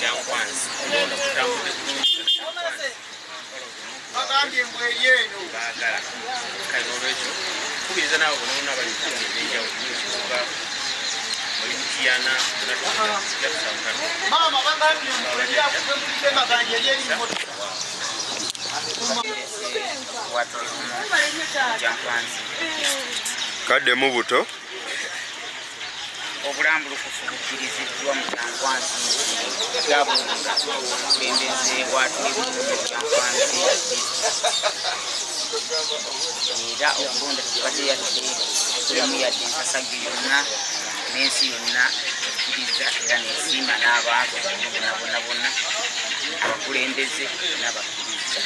Kyankwanzi olonda kutambula bagambye mbwe eryeno baagala kale olwekyo kubiriza naawe bonaona bali mukundi ebyenjawulo Kiboga oli Mutiyana maama bagambye mbwe eryakuve mulide baganje eryeri mmotoka Kyankwanzi kadde mu buto obulambulukufu bukkiriziddwa mu Kyankwanzi gabulunga obukulembeze bwa Tulibumu Kyankwanzi era okulonda tubadde yadde tulemu yadde ensasage yonna n'ensi yonna ekkiriza era neesiima n'abantu bonna bonna abakulembeze n'abakkiriza.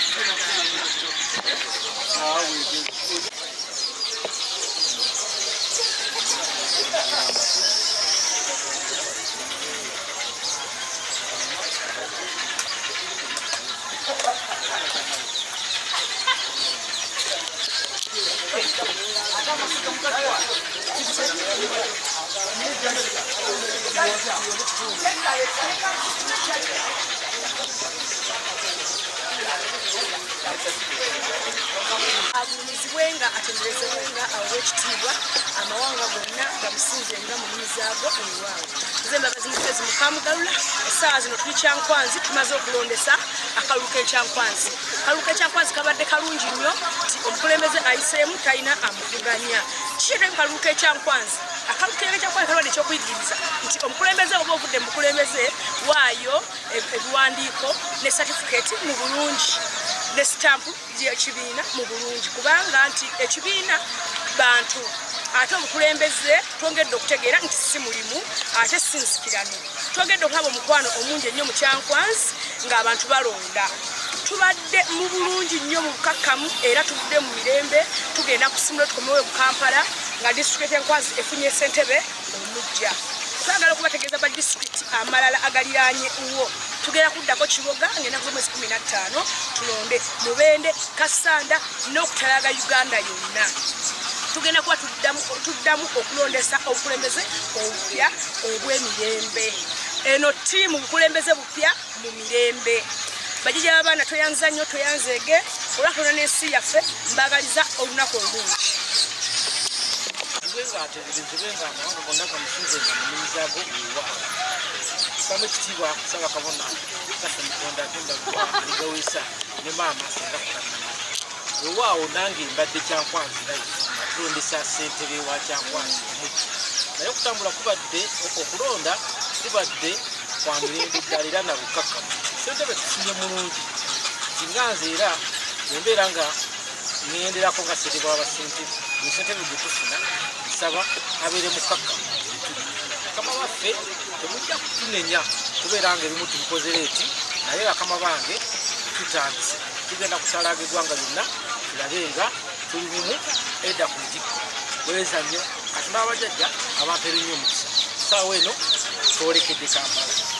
Agulumizibwenga atenderezebwenga aw'ekitiibwa amawanga gonna gamusinzenga mu nnimi zaago ewaabwe. Nze mbabazi Mutezi Mukamugalula, essaawa zino tuli Kyankwanzi tumaze okulondesa akalulu k'Ekyankwanzi. Akalulu k'Ekyankwanzi kabadde kalungi nnyo nti omukulembeze ayiseemu talina amuvuganya. Kiki kalulu k'Ekyankwanzi? Akalulu k'Ekyankwanzi kalwadde ekyokuyigiriza nti omukulembeze oba ovudde mu bukulembeze waayo ebiwandiiko ne certificate mu bulungi ne sitampu y'ekibiina mu bulungi kubanga nti ekibiina bantu ate obukulembeze twongedde okutegeera nti si mulimu ate si nsikirano. Twongedde okulaba omukwano omungi ennyo mu Kyankwanzi ng'abantu balonda. Tubadde mu bulungi nnyo mu bukakkamu era tuvudde mu mirembe tugenda kusimula tukomewo mu Kampala nga disitulikiti y'Enkwanzi efunye ssentebe omujja. Twagala okubategeeza ba disitulikiti amalala agaliraanye uwo. Tugenda kuddako Kiboga ng'ennaku z'omwezi 15 tulonde Mubende, Kasanda n'okutalaga Uganda yonna. Tugenda kuba tuddamu okulondesa obukulembeze obupya obw'emirembe. Eno ttiimu bukulembeze bupya mu mirembe. Bajiji abaana toyanza nnyo toyanzeege olwatona n'ensi yaffe mbagaliza olunaku olungi. Atenderezebwenga amawanga gonna gamusinzenga mu nnimi zaago ewaabwe. Kusanga ekitiibwa kusanga kabona kaffe Mutonda agenda aligaweesa ne maama asinga kukanama. Wewaawo nange mbadde Kyankwanzi live atulondesa ssentebe wa Kyankwanzi omujja. Naye okutambula kubadde okulonda kubadde kwa mirembe ddala era na bukakkamu. Ssentebe tufunye mulungi singa nze era embeera nga ngenderako nga ssentebe w'abasentebe ssentebe gye tufuna nsaba abeere mukakkamu bakama baffe temujja kutunenya kubeera nga ebimu tubikoze leeti naye bakama bange tutandise tugenda kusalaga eggwanga lyonna tulabe nga tuli bumu edda ku ntikko weza nnyo katonda abajjajja abampeera nnyo omukisa saawa eno twolekedde Kampala.